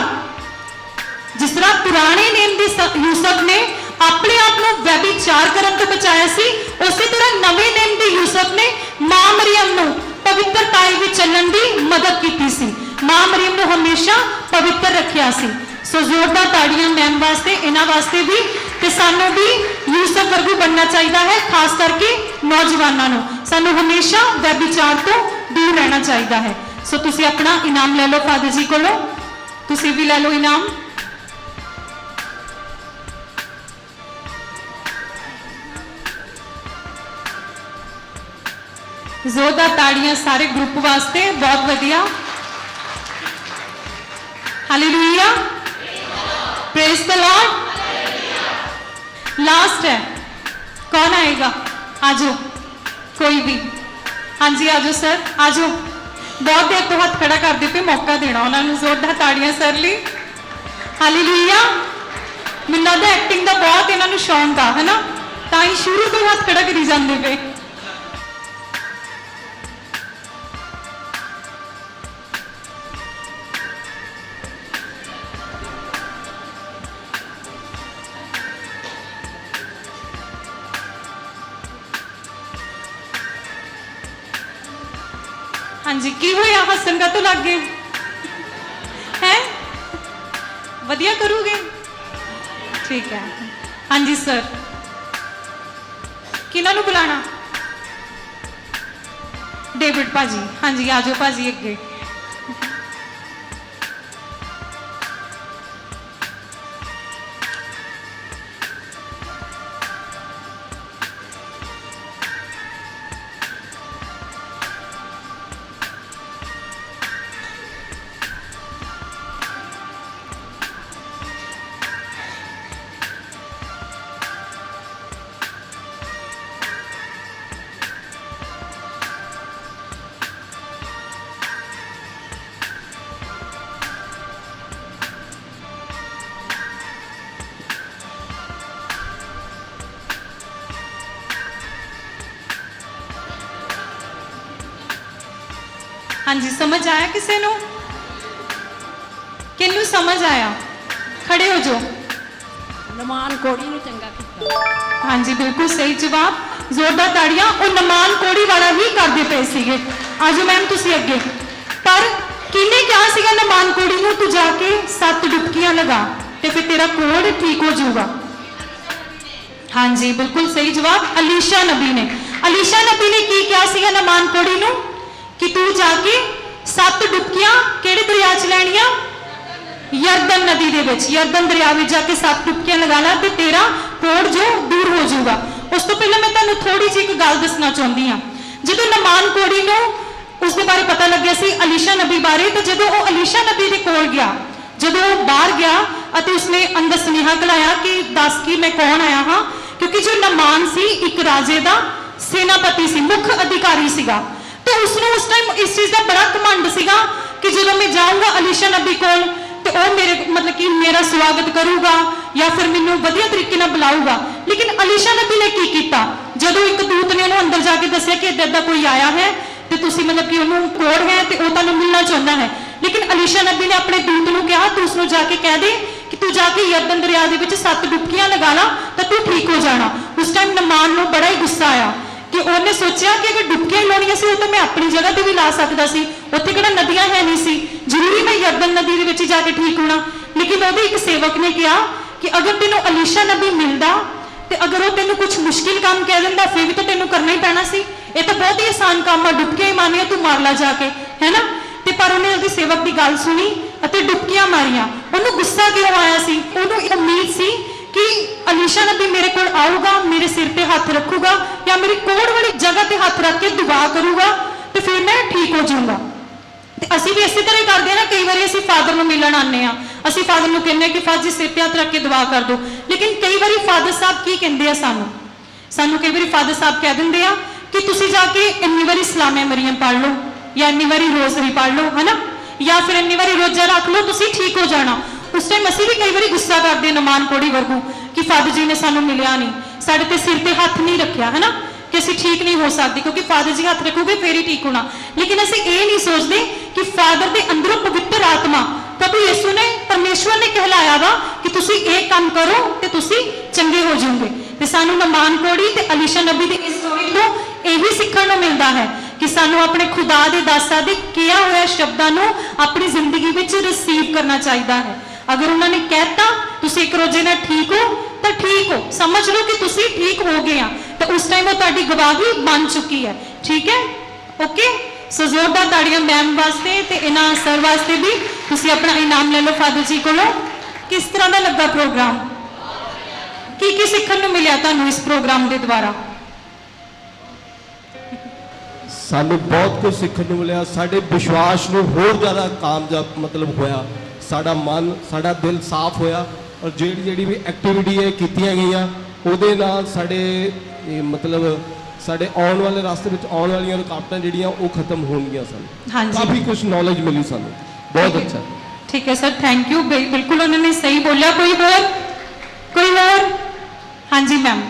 जिस तरह पुराने नेम के यूसफ ने अपने आप को व्यभिचार करन तो बचाया सी, उसी तरह नवे नेम के यूसफ ने मां मरियम नूं पवित्रताई विच चलण दी मदद की सी। मां मरियम नूं हमेशा पवित्र रखिया सी। सो जोरदार ताड़ियां मैम वास्ते, इन्हां वास्ते भी ਤੇ ਸਾਨੂੰ ਵੀ ਯੂਸਫ ਵਰਗੂ ਬਣਨਾ ਚਾਹੀਦਾ ਹੈ, ਖਾਸ ਕਰਕੇ ਨੌਜਵਾਨਾਂ ਨੂੰ ਸਾਨੂੰ ਹਮੇਸ਼ਾ ਵਿਚਾਰ ਤੋਂ ਦੂਰ ਰਹਿਣਾ ਚਾਹੀਦਾ ਹੈ। ਸੋ ਤੁਸੀਂ ਆਪਣਾ ਇਨਾਮ ਲੈ ਲਓ ਫਾਦਰ ਜੀ ਕੋਲੋਂ, ਤੁਸੀਂ ਵੀ ਲੈ ਲਓ ਇਨਾਮ। ਜ਼ੋਰਦਾਰ ਤਾੜੀਆਂ ਸਾਰੇ ਗਰੁੱਪ ਵਾਸਤੇ, ਬਹੁਤ ਵਧੀਆ। Hallelujah, praise the Lord. Last है, कौन आएगा? आजो, कोई भी। हाँ जी आजो सर, आजो। बहुत देर तो हाथ खड़ा करते पे मौका देना उन्होंने, जोरदार ताड़ियां सर ली। हालेलुया। मैनूं लगदा एक्टिंग का बहुत इन्होंने शौक आ, है ना, तां ही शुरू तो हाथ खड़ा करी जाते पे। हाँ जी, की होया हसन का तो लग गए हैं? वधिया करोगे? ठीक है। हाँ जी सर, किन्हों बुलाना? डेविड भाजी। हाँ जी आ जाओ भाजी अगे। हाँ जी, समझ आया किसी को? किन्नू समझ आया? खड़े हो जाओ। नमान कोड़ी ने चंगा किया। हाँ जी, बिल्कुल सही जवाब, जोरदार ताड़ियां। और नमान कोड़ी वाला ही करते पे सीगे। आजो मैम तुसी अगे। पर किने कहा सीगा नमान कोड़ी नूं तू जाके 7 डुबकियां लगा ते फिर तेरा कोड़ ठीक हो जाऊगा? हाँ जी, बिल्कुल सही जवाब, अलीशा नबी ने। अलीशा नबी ने की कहा सीगा नमान कोड़ी नूं कि तू जाके 7 डुबकियां किहड़े दरिया च लैणियां? यरदन नदी दे विच, यरदन दरिया विच जाके 7 डुबकियां लगा ला ते तेरा कोड़ जो दूर हो जाऊगा। उस तो पहले मैं तुहानूं थोड़ी जी एक गल दसना चाहुंदी हां। जदों नमान कोड़ी नूं उसदे बारे पता लग्या सी अलीशा नबी बारे, तो जदों वो अलीशा नबी दे कोल गया, जदों वो बाहर गया अते उसने अंदर सुनेहा घलाया कि दस कि मैं कौन आया हाँ, क्योंकि जो नमान सी एक राजे दा सेनापति सी, मुख्य अधिकारी सीगा। तो उसने उस टाइम इस चीज़ का बड़ा घमंड सीगा कि जो मैं जाऊँगा अलीशा नबी कोल तो वह मेरे मतलब कि मेरा स्वागत करूगा या फिर मैनू वधिया तरीके नाल बुलाऊगा। लेकिन अलीशा नबी ने की किया, जदों एक दूत ने उन्होंने अंदर जाके दसिया कि इदा कोई आया है तो तुसी मतलब कि उन्होंने कोड़ है तो वह तुहानूं मिलना चाहता है। लेकिन अलीशा नबी ने अपने दूत नूं कहा तू उसनूं जाके कह दे कि तू जाके यरदन दरिया दे विच 7 डुबकियां लगा ला तो तू ठीक हो जाना। उस टाइम नमान नूं बड़ा ही गुस्सा आया कि उन्हें सोचा कि अगर डुबकियां लाउणियां सी तो मैं अपनी जगह पर भी ला सकता सी, उत्थे किहड़ा नदियां है नहीं सी, जरूरी मैं यरदन नदी दे विच जाके ठीक होना। लेकिन वो एक सेवक ने कहा कि अगर तेनों अलीशा नबी मिलता तो अगर वो तेनों कुछ मुश्किल काम कह दिंदा फिर भी तो तेनों करना ही पैना सी, ये तो बहुत ही आसान काम है, डुबकियां ही मारनियां तू मार ला जाके, है ना। ते पर उन्हें उसदी सेवक की गल सुनी अते डुबकियां मारियां। उन्होंने गुस्सा क्यों आया सी? उन्होंने उम्मीद सी कि अलीशा नबी मेरे को आऊगा, मेरे सिर पे हाथ रखूगा या मेरी कोड़ वाली जगह पे हाथ रख के दुआ करूगा तो फिर मैं ठीक हो जाऊंगा। तो असी भी इसी तरह करते हैं ना, कई बार असी फादर को मिलन आने, असी फादर को कहने कि फादर जी सिर पे हाथ रख के दुआ कर दो। लेकिन कई बार फादर साहब की कहते हैं सानू कई बार फादर साहब कह देंगे कि तुसी जाके इन्नी बारी सलामे मरियम पढ़ लो या इन्नी बारी रोजरी पढ़ लो, है ना, या फिर इन्नी बारी रोजा रख लो, तुसी ठीक हो जाना। उस टाइम असी भी कई बार गुस्सा करते नमान कोड़ी वर्गू कि फादर जी ने सानू मिलिया नहीं, साडे ते सिर ते हाथ नहीं रखा, है ना, कि असी ठीक नहीं हो सकते क्योंकि फादर जी हाथ रखोगे फिर ही ठीक होना। लेकिन असी ये नहीं सोचते कि फादर के अंदरों पवित्र आत्मा प्रभु यीशु ने परमेश्वर ने कहलाया वा कि तुसी एक काम करो तो तुसी चंगे हो जाओगे। तो सानू नमान कोड़ी ते अलीशा नबी की इस स्टोरी को यही सीखने को मिलता है कि सानू अपने खुदा के दासा के किया हुआ शब्दों को अपनी जिंदगी में रिसीव करना चाहिए है। ਅਗਰ ਉਹਨਾਂ ਨੇ ਕਹਿਤਾ ਤੁਸੀਂ ਇੱਕ ਰੋਜ਼ੇ ਨਾਲ ਠੀਕ ਹੋ ਤਾਂ ਠੀਕ ਹੋ, ਸਮਝ ਲਓ ਕਿ ਤੁਸੀਂ ਠੀਕ ਹੋ ਗਏ ਆ, ਤਾਂ ਉਸ ਟਾਈਮ ਉਹ ਤੁਹਾਡੀ ਗਵਾਹੀ ਬਣ ਚੁੱਕੀ ਹੈ। ਠੀਕ ਹੈ, ਓਕੇ। ਸੋ ਜ਼ੋਰਦਾਰ ਤਾੜੀਆਂ ਮੈਮ ਵਾਸਤੇ ਤੇ ਇਹਨਾਂ ਸਰ ਵਾਸਤੇ ਵੀ। ਤੁਸੀਂ ਆਪਣਾ ਇਨਾਮ ਲੈ ਲਓ ਫਾਦਰ ਜੀ ਕੋਲੋਂ। ਕਿਸ ਤਰ੍ਹਾਂ ਦਾ ਲੱਗਾ ਪ੍ਰੋਗਰਾਮ? ਕੀ ਸਿੱਖਣ ਨੂੰ ਮਿਲਿਆ ਤੁਹਾਨੂੰ ਇਸ ਪ੍ਰੋਗਰਾਮ ਦੇ ਦੁਆਰਾ? ਸਾਨੂੰ ਬਹੁਤ ਕੁਝ ਸਿੱਖਣ ਨੂੰ ਮਿਲਿਆ। ਸਾਡੇ ਵਿਸ਼ਵਾਸ ਨੂੰ ਹੋਰ ਜ਼ਿਆਦਾ ਕਾਮਯਾਬ ਮਤਲਬ ਹੋਇਆ। ਸਾਡਾ ਮਨ, ਸਾਡਾ ਦਿਲ ਸਾਫ਼ ਹੋਇਆ। ਔਰ ਜਿਹੜੀ ਵੀ ਐਕਟੀਵਿਟੀ ਇਹ ਕੀਤੀਆਂ ਗਈਆਂ ਉਹਦੇ ਨਾਲ ਸਾਡੇ ਮਤਲਬ ਸਾਡੇ ਆਉਣ ਵਾਲੇ ਰਸਤੇ ਵਿੱਚ ਆਉਣ ਵਾਲੀਆਂ ਰੁਕਾਵਟਾਂ ਜਿਹੜੀਆਂ ਉਹ ਖਤਮ ਹੋਣਗੀਆਂ। ਸਾਨੂੰ ਹਾਂਜੀ, ਕਾਫੀ ਕੁਝ ਨੌਲੇਜ ਮਿਲੀ ਸਾਨੂੰ। ਬਹੁਤ ਅੱਛਾ। ਠੀਕ ਹੈ ਸਰ, ਥੈਂਕ ਯੂ। ਬਿਲਕੁਲ ਉਹਨਾਂ ਨੇ ਸਹੀ ਬੋਲਿਆ। ਕੋਈ ਹੋਰ? ਹਾਂਜੀ ਮੈਮ।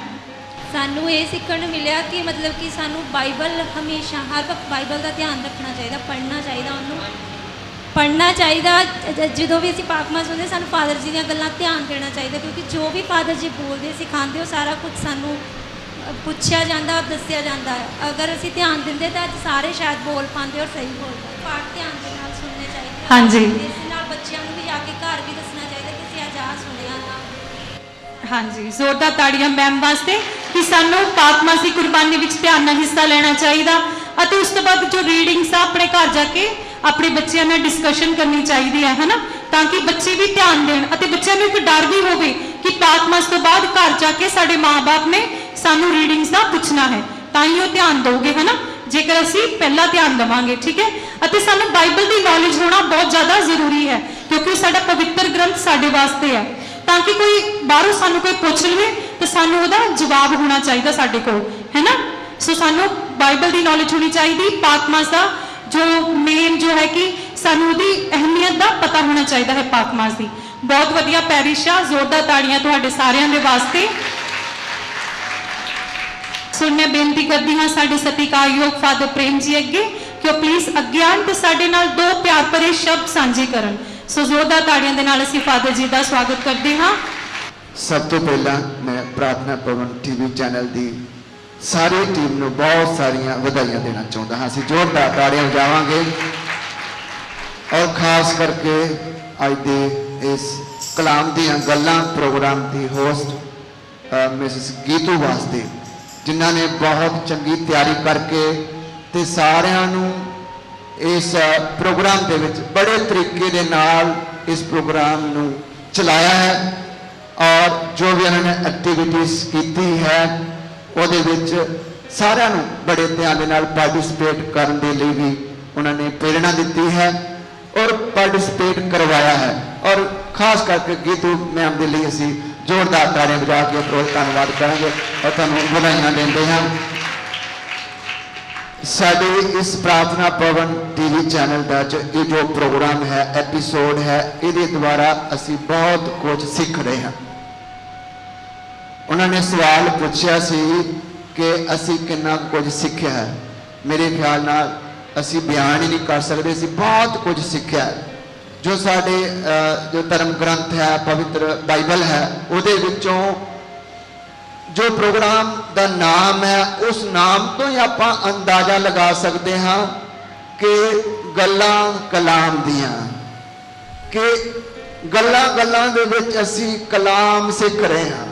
ਸਾਨੂੰ ਇਹ ਸਿੱਖਣ ਨੂੰ ਮਿਲਿਆ ਕਿ ਮਤਲਬ ਕਿ ਸਾਨੂੰ ਬਾਈਬਲ ਹਮੇਸ਼ਾ ਹਰ ਵਕਤ ਬਾਈਬਲ ਦਾ ਧਿਆਨ ਰੱਖਣਾ ਚਾਹੀਦਾ, ਪੜ੍ਹਨਾ ਚਾਹੀਦਾ, ਉਹਨੂੰ ਪੜ੍ਹਨਾ ਚਾਹੀਦਾ। ਜਦੋਂ ਵੀ ਅਸੀਂ ਪਾਕਮਾ ਸੁਣਦੇ ਸਾਨੂੰ ਫਾਦਰ ਜੀ ਦੀਆਂ ਗੱਲਾਂ ਧਿਆਨ ਦੇਣਾ ਚਾਹੀਦਾ, ਕਿਉਂਕਿ ਜੋ ਵੀ ਫਾਦਰ ਜੀ ਬੋਲਦੇ ਸਿਖਾਉਂਦੇ ਉਹ ਸਾਰਾ ਕੁਝ ਸਾਨੂੰ ਪੁੱਛਿਆ ਜਾਂਦਾ, ਦੱਸਿਆ ਜਾਂਦਾ ਹੈ। ਅਗਰ ਅਸੀਂ ਧਿਆਨ ਦਿੰਦੇ ਤਾਂ ਅੱਜ ਸਾਰੇ ਸ਼ਾਇਦ ਬੋਲ ਪਾਉਂਦੇ ਔਰ ਸਹੀ ਬੋਲਦੇ। ਪਾਠ ਧਿਆਨ ਦੇ ਨਾਲ ਸੁਣਨੇ ਚਾਹੀਦੇ। ਹਾਂਜੀ। ਇਸ ਨਾਲ ਬੱਚਿਆਂ ਨੂੰ ਵੀ ਜਾ ਕੇ ਘਰ ਵੀ ਦੱਸਣਾ ਚਾਹੀਦਾ ਕਿ ਅਸੀਂ ਅੱਜ ਆਹ ਸੁਣਿਆ ਤਾਂ। ਹਾਂਜੀ, ਜ਼ੋਰਦਾਰ ਤਾੜੀਆਂ ਮੈਮ ਵਾਸਤੇ ਕਿ ਸਾਨੂੰ ਪਾਕਮਾਸੀ ਕੁਰਬਾਨੀ ਵਿੱਚ ਧਿਆਨ ਨਾਲ ਹਿੱਸਾ ਲੈਣਾ ਚਾਹੀਦਾ ਅਤੇ ਉਸ ਤੋਂ ਬਾਅਦ ਜੋ ਰੀਡਿੰਗਸ ਆ ਆਪਣੇ ਘਰ ਜਾ ਕੇ ਆਪਣੇ ਬੱਚਿਆਂ ਨਾਲ ਡਿਸਕਸ਼ਨ ਕਰਨੀ ਚਾਹੀਦੀ ਹੈ ਨਾ, ਤਾਂ ਕਿ ਬੱਚੇ ਵੀ ਧਿਆਨ ਦੇਣ ਅਤੇ ਬੱਚਿਆਂ ਨੂੰ ਇੱਕ ਡਰ ਵੀ ਹੋਵੇ ਕਿ ਪਾਕਮਾਸ ਤੋਂ ਬਾਅਦ ਘਰ ਜਾ ਕੇ ਸਾਡੇ ਮਾਂ-ਬਾਪ ਨੇ ਸਾਨੂੰ ਰੀਡਿੰਗਸ ਦਾ ਪੁੱਛਣਾ ਹੈ, ਤਾਂ ਹੀ ਉਹ ਧਿਆਨ ਦੋਗੇ ਹੈ ਨਾ, ਜੇਕਰ ਅਸੀਂ ਪਹਿਲਾਂ ਧਿਆਨ ਦੇਵਾਂਗੇ। ਠੀਕ ਹੈ, ਅਤੇ ਸਾਨੂੰ ਬਾਈਬਲ ਦੀ ਨੌਲੇਜ ਹੋਣਾ ਬਹੁਤ ਜ਼ਿਆਦਾ ਜ਼ਰੂਰੀ ਹੈ, ਕਿਉਂਕਿ ਸਾਡਾ ਪਵਿੱਤਰ ਗ੍ਰੰਥ ਸਾਡੇ ਵਾਸਤੇ ਹੈ, ਤਾਂ ਕਿ ਕੋਈ ਬਾਹਰੋਂ ਸਾਨੂੰ ਕੋਈ ਪੁੱਛ ਲਵੇ ਤਾਂ ਸਾਨੂੰ ਉਹਦਾ ਜਵਾਬ ਹੋਣਾ ਚਾਹੀਦਾ ਸਾਡੇ ਕੋਲ, ਹੈ ਨਾ। ਸੋ ਸਾਨੂੰ ਬਾਈਬਲ ਦੀ ਨੌਲੇਜ ਹੋਣੀ ਚਾਹੀਦੀ। ਪਾਕਮਾਸ ਦਾ ਜੋ ਮੇਨ ਜੋ ਹੈ ਕਿ ਸਾਨੂੰ ਉਹਦੀ ਅਹਿਮੀਅਤ ਦਾ ਪਤਾ ਹੋਣਾ ਚਾਹੀਦਾ ਹੈ ਪਾਕਮਾਸ ਦੀ। ਬਹੁਤ ਵਧੀਆ ਪੈਰਿਸ਼ਾ, ਜ਼ੋਰਦਾਰ ਤਾੜੀਆਂ ਤੁਹਾਡੇ ਸਾਰਿਆਂ ਦੇ ਵਾਸਤੇ। ਸੋ ਮੈਂ ਬੇਨਤੀ ਕਰਦੀ ਹਾਂ ਸਾਡੇ ਸਤਿਕਾਰਯੋਗ ਫਾਦਰ ਪ੍ਰੇਮ ਜੀ ਅੱਗੇ ਕਿ ਉਹ ਪਲੀਜ਼ ਅੱਗੇ ਆਉਣ ਤੇ ਸਾਡੇ ਨਾਲ ਦੋ ਪਿਆਰ ਭਰੇ ਸ਼ਬਦ ਸਾਂਝੇ ਕਰਨ। ਸੋ ਜ਼ੋਰਦਾਰ ਤਾੜੀਆਂ ਦੇ ਨਾਲ ਅਸੀਂ ਫਾਦਰ ਜੀ ਦਾ ਸਵਾਗਤ ਕਰਦੇ ਹਾਂ। ਸਭ ਤੋਂ ਪਹਿਲਾਂ ਮੈਂ ਪ੍ਰਾਰਥਨਾ ਭਵਨ ਟੀਵੀ ਚੈਨਲ ਦੀ ਸਾਰੀ ਟੀਮ ਨੂੰ ਬਹੁਤ ਸਾਰੀਆਂ ਵਧਾਈਆਂ ਦੇਣਾ ਚਾਹੁੰਦਾ ਹਾਂ। ਅਸੀਂ ਜ਼ੋਰਦਾਰ ਤਾੜੀਆਂ ਵਜਾਵਾਂਗੇ ਔਰ ਖਾਸ ਕਰਕੇ ਅੱਜ ਦੇ ਇਸ ਕਲਾਮ ਦੀਆਂ ਗੱਲਾਂ ਪ੍ਰੋਗਰਾਮ ਦੀ ਹੋਸਟ ਮਿਸਿਸ ਗੀਤੂ ਵਾਸਤੇ, ਜਿਨ੍ਹਾਂ ਨੇ ਬਹੁਤ ਚੰਗੀ ਤਿਆਰੀ ਕਰਕੇ ਤੇ ਸਾਰਿਆਂ ਨੂੰ ਇਸ ਪ੍ਰੋਗਰਾਮ ਦੇ ਵਿੱਚ ਬੜੇ ਤਰੀਕੇ ਦੇ ਨਾਲ ਇਸ ਪ੍ਰੋਗਰਾਮ ਨੂੰ ਚਲਾਇਆ ਹੈ। ਔਰ ਜੋ ਵੀ ਉਹਨਾਂ ਨੇ ਐਕਟੀਵਿਟੀਜ਼ ਕੀਤੀ ਹੈ ਉਹਦੇ ਵਿੱਚ ਸਾਰਿਆਂ ਨੂੰ ਬੜੇ ਧਿਆਨ ਦੇ ਨਾਲ ਪਾਰਟਿਸਿਪੇਟ ਕਰਨ ਦੇ ਲਈ ਵੀ ਉਹਨਾਂ ਨੇ ਪ੍ਰੇਰਣਾ ਦਿੱਤੀ ਹੈ ਔਰ ਪਾਰਟਿਸਿਪੇਟ ਕਰਵਾਇਆ ਹੈ। ਔਰ ਖਾਸ ਕਰਕੇ ਗੀਤੂ ਮੈਮ ਦੇ ਲਈ ਅਸੀਂ ਜ਼ੋਰਦਾਰ ਤਾੜੀਆਂ ਵਜਾ ਕੇ ਬਹੁਤ ਧੰਨਵਾਦ ਕਰਾਂਗੇ ਔਰ ਤੁਹਾਨੂੰ ਵਧਾਈਆਂ ਦਿੰਦੇ ਹਾਂ। ਸਾਡੇ ਇਸ ਪ੍ਰਾਰਥਨਾ ਭਵਨ ਟੀਵੀ ਚੈਨਲ ਦਾ ਇਹ ਜੋ ਪ੍ਰੋਗਰਾਮ ਹੈ, ਐਪੀਸੋਡ ਹੈ, ਇਹਦੇ ਦੁਆਰਾ ਅਸੀਂ ਬਹੁਤ ਕੁਝ ਸਿੱਖ ਰਹੇ ਹਾਂ। ਉਹਨਾਂ ਨੇ ਸਵਾਲ ਪੁੱਛਿਆ ਸੀ ਕਿ ਅਸੀਂ ਕਿੰਨਾ ਕੁਝ ਸਿੱਖਿਆ ਹੈ। ਮੇਰੇ ਖਿਆਲ ਨਾਲ ਅਸੀਂ ਬਿਆਨ ਹੀ ਨਹੀਂ ਕਰ ਸਕਦੇ, ਅਸੀਂ ਬਹੁਤ ਕੁਝ ਸਿੱਖਿਆ ਹੈ। ਜੋ ਸਾਡੇ ਜੋ ਧਰਮ ਗ੍ਰੰਥ ਹੈ, ਪਵਿੱਤਰ ਬਾਈਬਲ ਹੈ, ਉਹਦੇ ਵਿੱਚੋਂ ਜੋ ਪ੍ਰੋਗਰਾਮ ਦਾ ਨਾਮ ਹੈ, ਉਸ ਨਾਮ ਤੋਂ ਹੀ ਆਪਾਂ ਅੰਦਾਜ਼ਾ ਲਗਾ ਸਕਦੇ ਹਾਂ ਕਿ ਗੱਲਾਂ ਕਲਾਮ ਦੀਆਂ, ਕਿ ਗੱਲਾਂ ਦੇ ਵਿੱਚ ਅਸੀਂ ਕਲਾਮ ਸਿੱਖ ਰਹੇ ਹਾਂ,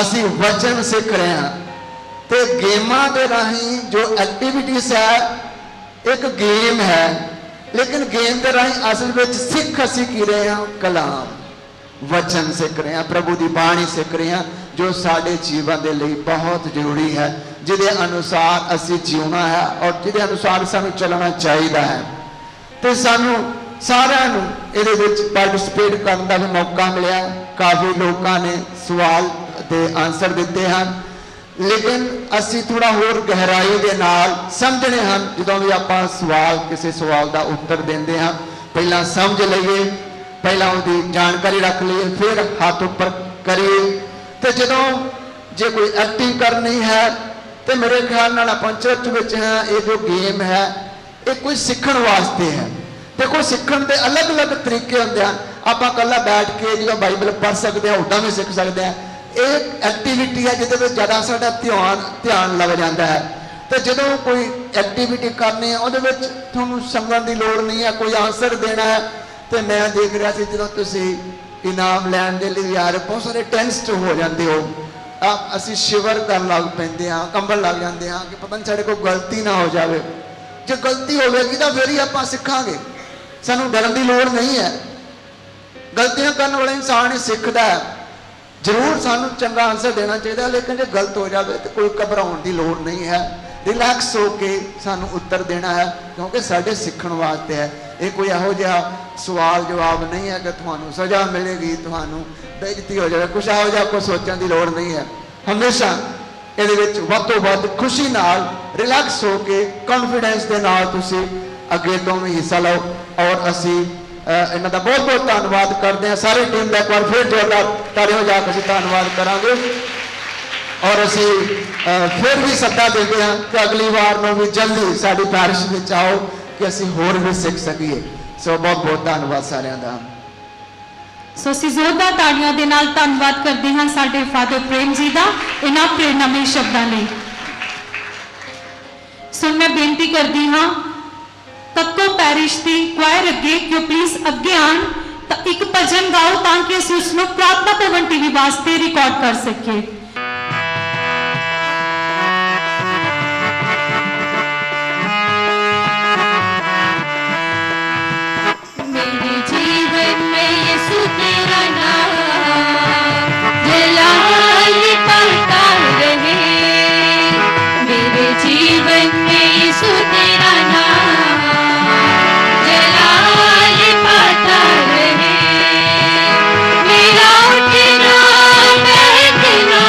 ਅਸੀਂ ਵਚਨ ਸਿੱਖ ਰਹੇ ਹਾਂ। ਤੇ ਗੇਮਾਂ ਦੇ ਰਾਹੀਂ ਜੋ ਐਕਟੀਵਿਟੀਜ਼ ਹੈ, ਇੱਕ ਗੇਮ ਹੈ, ਲੇਕਿਨ ਗੇਮ ਦੇ ਰਾਹੀਂ ਅਸਲ ਵਿੱਚ ਸਿੱਖ ਅਸੀਂ ਕੀ ਰਹੇ ਹਾਂ? ਕਲਾਮ, ਵਚਨ ਸਿੱਖ ਰਹੇ ਹਾਂ, ਪ੍ਰਭੂ ਦੀ ਬਾਣੀ ਸਿੱਖ ਰਹੇ ਹਾਂ, ਜੋ ਸਾਡੇ ਜੀਵਨ ਦੇ ਲਈ ਬਹੁਤ ਜ਼ਰੂਰੀ ਹੈ, ਜਿਹਦੇ ਅਨੁਸਾਰ ਅਸੀਂ ਜਿਉਣਾ ਹੈ ਔਰ ਜਿਹਦੇ ਅਨੁਸਾਰ ਸਾਨੂੰ ਚੱਲਣਾ ਚਾਹੀਦਾ ਹੈ। ਤੇ ਸਾਨੂੰ ਸਾਰਿਆਂ ਨੂੰ ਇਹਦੇ ਵਿੱਚ ਪਾਰਟਿਸਿਪੇਟ ਕਰਨ ਦਾ ਵੀ ਮੌਕਾ ਮਿਲਿਆ। ਕਾਫੀ ਲੋਕਾਂ ਨੇ ਸਵਾਲ ਦੇ ਆਨਸਰ ਦਿੱਤੇ ਹਨ, ਲੇਕਿਨ ਅਸੀਂ ਥੋੜਾ ਹੋਰ ਗਹਿਰਾਈ ਦੇ ਨਾਲ ਸਮਝਣੇ ਹਨ। ਜਦੋਂ ਵੀ ਆਪਾਂ ਕਿਸੇ ਸਵਾਲ ਦਾ ਉੱਤਰ ਦਿੰਦੇ ਹਾਂ, ਪਹਿਲਾਂ ਸਮਝ ਲਈਏ, ਪਹਿਲਾਂ ਉਹਦੀ ਜਾਣਕਾਰੀ ਰੱਖ ਲਈਏ, ਫਿਰ ਹੱਥ ਉੱਪਰ ਕਰੀਏ। ਤੇ ਜਦੋਂ ਜੇ ਕੋਈ ਐਕਟਿੰਗ ਕਰਨੀ ਹੈ ਤੇ ਮੇਰੇ ਖਿਆਲ ਨਾਲ ਆਪਾਂ ਚਰਚ ਵਿੱਚ ਹਾਂ, ਇਹ ਜੋ ਗੇਮ ਹੈ ਇਹ ਕੋਈ ਸਿੱਖਣ ਵਾਸਤੇ ਹੈ। ਦੇਖੋ, ਸਿੱਖਣ ਦੇ ਅਲੱਗ-ਅਲੱਗ ਤਰੀਕੇ ਹੁੰਦੇ ਹਨ। ਆਪਾਂ ਇਕੱਲਾ ਬੈਠ ਕੇ ਜਦੋਂ ਬਾਈਬਲ ਪੜ੍ਹ ਸਕਦੇ ਹਾਂ, ਉੱਦਾਂ ਵੀ ਸਿੱਖ ਸਕਦੇ ਹਾਂ। ਇਹ ਐਕਟੀਵਿਟੀ ਹੈ ਜਿਹਦੇ ਵਿੱਚ ਜ਼ਿਆਦਾ ਸਾਡਾ ਧਿਆਨ ਲੱਗ ਜਾਂਦਾ ਹੈ। ਤੇ ਜਦੋਂ ਕੋਈ ਐਕਟੀਵਿਟੀ ਕਰਨੀ ਹੈ, ਉਹਦੇ ਵਿੱਚ ਤੁਹਾਨੂੰ ਸਮਝਣ ਦੀ ਲੋੜ ਨਹੀਂ ਹੈ, ਕੋਈ ਆਨਸਰ ਦੇਣਾ ਹੈ। ਤੇ ਮੈਂ ਦੇਖ ਰਿਹਾ ਸੀ ਜਦੋਂ ਤੁਸੀਂ ਇਨਾਮ ਲੈਣ ਦੇ ਲਈ ਯਾਰ ਬਹੁਤ ਸਾਰੇ ਟੈਂਸਡ ਹੋ ਜਾਂਦੇ ਹੋ। ਅਸੀਂ ਸ਼ਿਵਰ ਕਰਨ ਲੱਗ ਪੈਂਦੇ ਹਾਂ, ਕੰਬਣ ਲੱਗ ਜਾਂਦੇ ਹਾਂ ਕਿ ਪਤਾ ਨਹੀਂ ਸਾਡੇ ਕੋਲ ਗਲਤੀ ਨਾ ਹੋ ਜਾਵੇ। ਜੇ ਗਲਤੀ ਹੋਵੇਗੀ ਤਾਂ ਫਿਰ ਹੀ ਆਪਾਂ ਸਿੱਖਾਂਗੇ। ਸਾਨੂੰ ਡਰਨ ਦੀ ਲੋੜ ਨਹੀਂ ਹੈ। ਗਲਤੀਆਂ ਕਰਨ ਵਾਲਾ ਇਨਸਾਨ ਹੀ ਸਿੱਖਦਾ ਹੈ। ਜ਼ਰੂਰ ਸਾਨੂੰ ਚੰਗਾ ਆਨਸਰ ਦੇਣਾ ਚਾਹੀਦਾ, ਲੇਕਿਨ ਜੇ ਗਲਤ ਹੋ ਜਾਵੇ ਤਾਂ ਕੋਈ ਘਬਰਾਉਣ ਦੀ ਲੋੜ ਨਹੀਂ ਹੈ। ਰਿਲੈਕਸ ਹੋ ਕੇ ਸਾਨੂੰ ਉੱਤਰ ਦੇਣਾ ਹੈ, ਕਿਉਂਕਿ ਸਾਡੇ ਸਿੱਖਣ ਵਾਸਤੇ ਹੈ। ਇਹ ਕੋਈ ਇਹੋ ਜਿਹਾ ਸਵਾਲ ਜਵਾਬ ਨਹੀਂ ਹੈ ਕਿ ਤੁਹਾਨੂੰ ਸਜ਼ਾ ਮਿਲੇਗੀ, ਤੁਹਾਨੂੰ ਬੇਇੱਜ਼ਤੀ ਹੋ ਜਾਵੇ, ਕੁਛ ਇਹੋ ਜਿਹਾ ਕੋਈ ਸੋਚਣ ਦੀ ਲੋੜ ਨਹੀਂ ਹੈ। ਹਮੇਸ਼ਾ ਇਹਦੇ ਵਿੱਚ ਵੱਧ ਤੋਂ ਵੱਧ ਖੁਸ਼ੀ ਨਾਲ, ਰਿਲੈਕਸ ਹੋ ਕੇ, ਕੌਨਫੀਡੈਂਸ ਦੇ ਨਾਲ ਤੁਸੀਂ ਅੱਗੇ ਤੋਂ ਵੀ ਹਿੱਸਾ ਲਓ। ਔਰ ਅਸੀਂ ਇਹਨਾਂ ਦਾ ਬਹੁਤ ਬਹੁਤ ਧੰਨਵਾਦ ਕਰਦੇ ਹਾਂ। ਸਾਰੀ ਟੀਮ ਦਾ ਇੱਕ ਵਾਰ ਫਿਰ ਜ਼ੋਰਦਾਰ ਤਾੜੀਆਂ ਵਜਾ ਕੇ ਅਸੀਂ ਧੰਨਵਾਦ ਕਰਾਂਗੇ। ਔਰ ਅਸੀਂ ਫਿਰ ਵੀ ਸੱਦਾ ਦਿੰਦੇ ਹਾਂ ਕਿ ਅਗਲੀ ਵਾਰ ਨੂੰ ਵੀ ਜਲਦੀ ਸਾਡੀ ਪੈਰਿਸ਼ ਵਿੱਚ ਆਓ ਕਿ ਅਸੀਂ ਹੋਰ ਵੀ ਸਿੱਖ ਸਕੀਏ। ਸੋ ਬਹੁਤ ਬਹੁਤ ਧੰਨਵਾਦ ਸਾਰਿਆਂ ਦਾ। ਸੋ ਅਸੀਂ ਜ਼ੋਰਦਾਰ ਤਾੜੀਆਂ ਦੇ ਨਾਲ ਧੰਨਵਾਦ ਕਰਦੇ ਹਾਂ ਸਾਡੇ ਫਾਦਰ ਪ੍ਰੇਮ ਜੀ ਦਾ ਇਹਨਾਂ ਪ੍ਰੇਰਨਾਮਈ ਸ਼ਬਦਾਂ ਲਈ। ਸੋ ਮੈਂ ਬੇਨਤੀ ਕਰਦੀ ਹਾਂ ਤੱਕੋ ਪੈਰਿਸ਼ ਦੀ ਕੁਆਇਰ ਅੱਗੇ ਕਿ ਉਹ ਪਲੀਜ਼ ਅੱਗੇ ਆਣ ਤਾਂ ਇੱਕ ਭਜਨ ਗਾਓ ਤਾਂ ਕਿ ਅਸੀਂ ਉਸ ਨੂੰ ਪ੍ਰਾਰਥਨਾ ਭਵਨ ਟੀਵੀ ਵਾਸਤੇ ਰਿਕਾਰਡ ਕਰ ਸਕੀਏ। मेरे जीवन में यीशु तेरा नाम जलाए पलता रहे। मेरे जीवन में यीशु तेरा नाम जलाए पलता रहे। मेरा उठना बैठना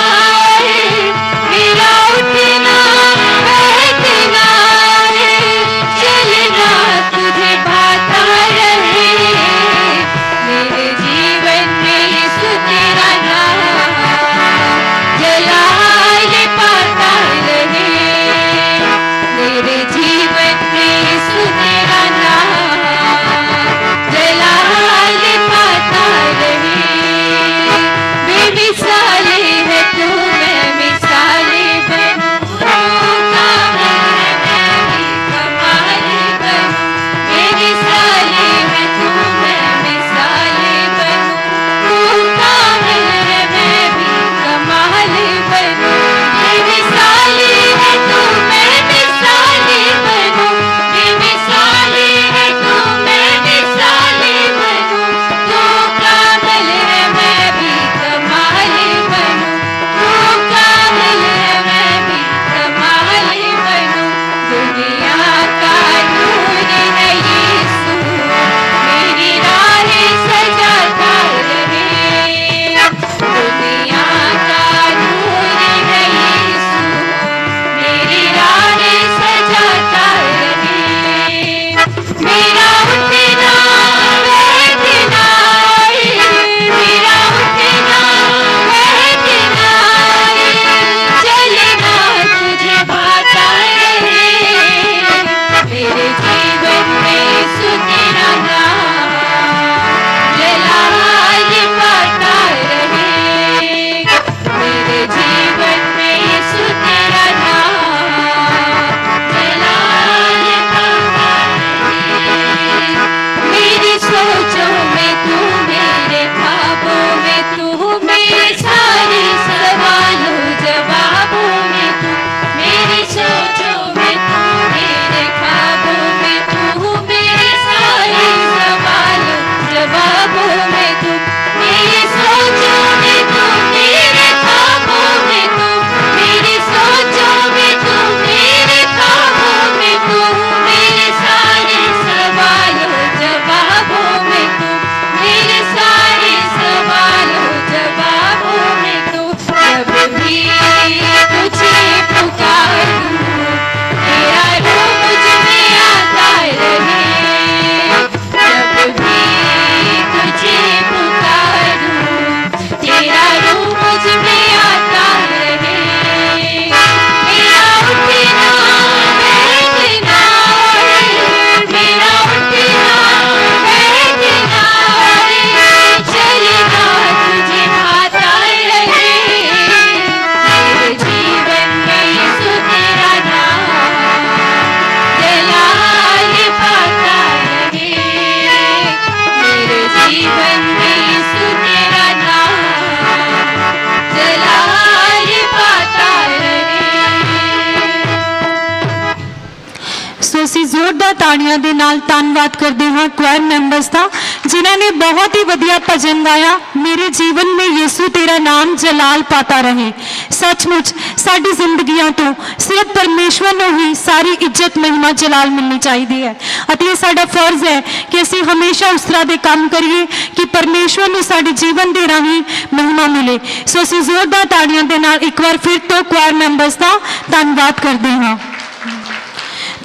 ਜ਼ੋਰਦਾਰ ਤਾੜੀਆਂ ਦੇ ਨਾਲ ਧੰਨਵਾਦ ਕਰਦੇ ਹਾਂ ਕੁਆਇਰ ਮੈਂਬਰਸ ਦਾ, ਜਿਨ੍ਹਾਂ ਨੇ ਬਹੁਤ ਹੀ ਵਧੀਆ ਭਜਨ ਗਾਇਆ। ਮੇਰੇ ਜੀਵਨ में ਯਿਸੂ ਤੇਰਾ ਨਾਮ ਜਲਾਲ ਪਾਤਾ ਰਹੇ। ਸੱਚਮੁੱਚ ਸਾਡੀ ਜ਼ਿੰਦਗੀਆਂ ਤੋਂ ਸਿਰਫ ਪਰਮੇਸ਼ਵਰ ਨੂੰ ਹੀ ਸਾਰੀ ਇੱਜ਼ਤ ਮਹਿਮਾ ਜਲਾਲ ਮਿਲਣੀ ਚਾਹੀਦੀ ਹੈ ਅਤੇ ਇਹ ਸਾਡਾ ਫਰਜ਼ ਹੈ ਕਿ ਅਸੀਂ ਹਮੇਸ਼ਾ ਉਸ ਤਰ੍ਹਾਂ ਦੇ ਕੰਮ ਕਰੀਏ ਕਿ ਪਰਮੇਸ਼ਵਰ ਨੂੰ ਸਾਡੇ ਜੀਵਨ ਦੇ ਰਾਹੀਂ ਮਹਿਮਾ ਮਿਲੇ। ਸੋ ਅਸੀਂ ਜ਼ੋਰਦਾਰ ਤਾੜੀਆਂ ਦੇ ਨਾਲ ਇੱਕ ਵਾਰ ਫਿਰ ਤੋਂ ਕੁਆਇਰ ਮੈਂਬਰਸ ਦਾ ਧੰਨਵਾਦ ਕਰਦੇ ਹਾਂ।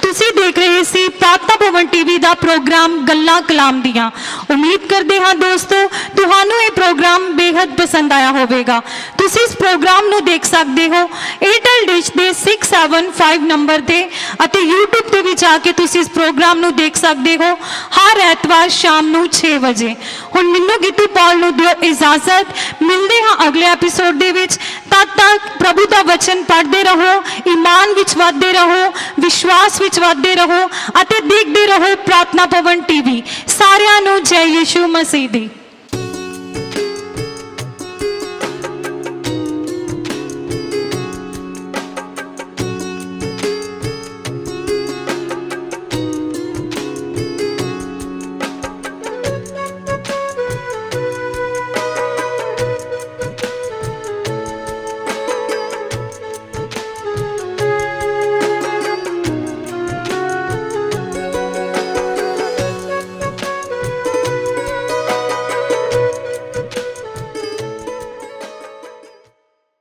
ਤੁਸੀਂ ਦੇਖ ਰਹੇ ਸੀ ਪ੍ਰਾਰਥਨਾ ਭਵਨ ਟੀਵੀ ਦਾ ਪ੍ਰੋਗਰਾਮ ਗੱਲਾਂ ਕਲਾਮ ਦੀਆਂ। ਉਮੀਦ ਕਰਦੇ ਹਾਂ ਦੋਸਤੋ ਤੁਹਾਨੂੰ ਇਹ ਪ੍ਰੋਗਰਾਮ ਬੇहद ਪਸੰਦ ਆਇਆ ਹੋਵੇਗਾ। ਤੁਸੀਂ ਇਸ ਪ੍ਰੋਗਰਾਮ ਨੂੰ ਦੇਖ ਸਕਦੇ ਹੋ ਏਅਰਟੈਲ ਡਿਸ਼ ਦੇ 675 ਨੰਬਰ ਤੇ ਅਤੇ YouTube ਤੇ ਵੀ ਜਾ ਕੇ ਤੁਸੀਂ ਇਸ ਪ੍ਰੋਗਰਾਮ ਨੂੰ ਦੇਖ ਸਕਦੇ ਹੋ ਹਰ ਐਤਵਾਰ ਸ਼ਾਮ ਨੂੰ 6 ਵਜੇ। ਹੁਣ ਮੈਨੂੰ ਗੀਤੂ ਪੌਲ ਨੂੰ ਦਿਓ ਇਜਾਜ਼ਤ। ਮਿਲਦੇ ਹਾਂ ਅਗਲੇ ਐਪੀਸੋਡ ਦੇ ਵਿੱਚ। ਤਦ ਤੱਕ ਪ੍ਰਭੂ ਦਾ ਵਚਨ ਪੜ੍ਹਦੇ ਰਹੋ, ਈਮਾਨ ਵਿੱਚ ਵਧਦੇ ਰਹੋ, ਵਿਸ਼ਵਾਸ ਵਿੱਚ ਵਧਦੇ ਰਹੋ ਅਤੇ ਦੇਖਦੇ ਰਹੋ ਪ੍ਰਾਰਥਨਾ ਭਵਨ ਟੀਵੀ। ਸਾਰਿਆਂ ਨੂੰ ਜੈ ਯਿਸੂ ਮਸੀਹ ਦੀ।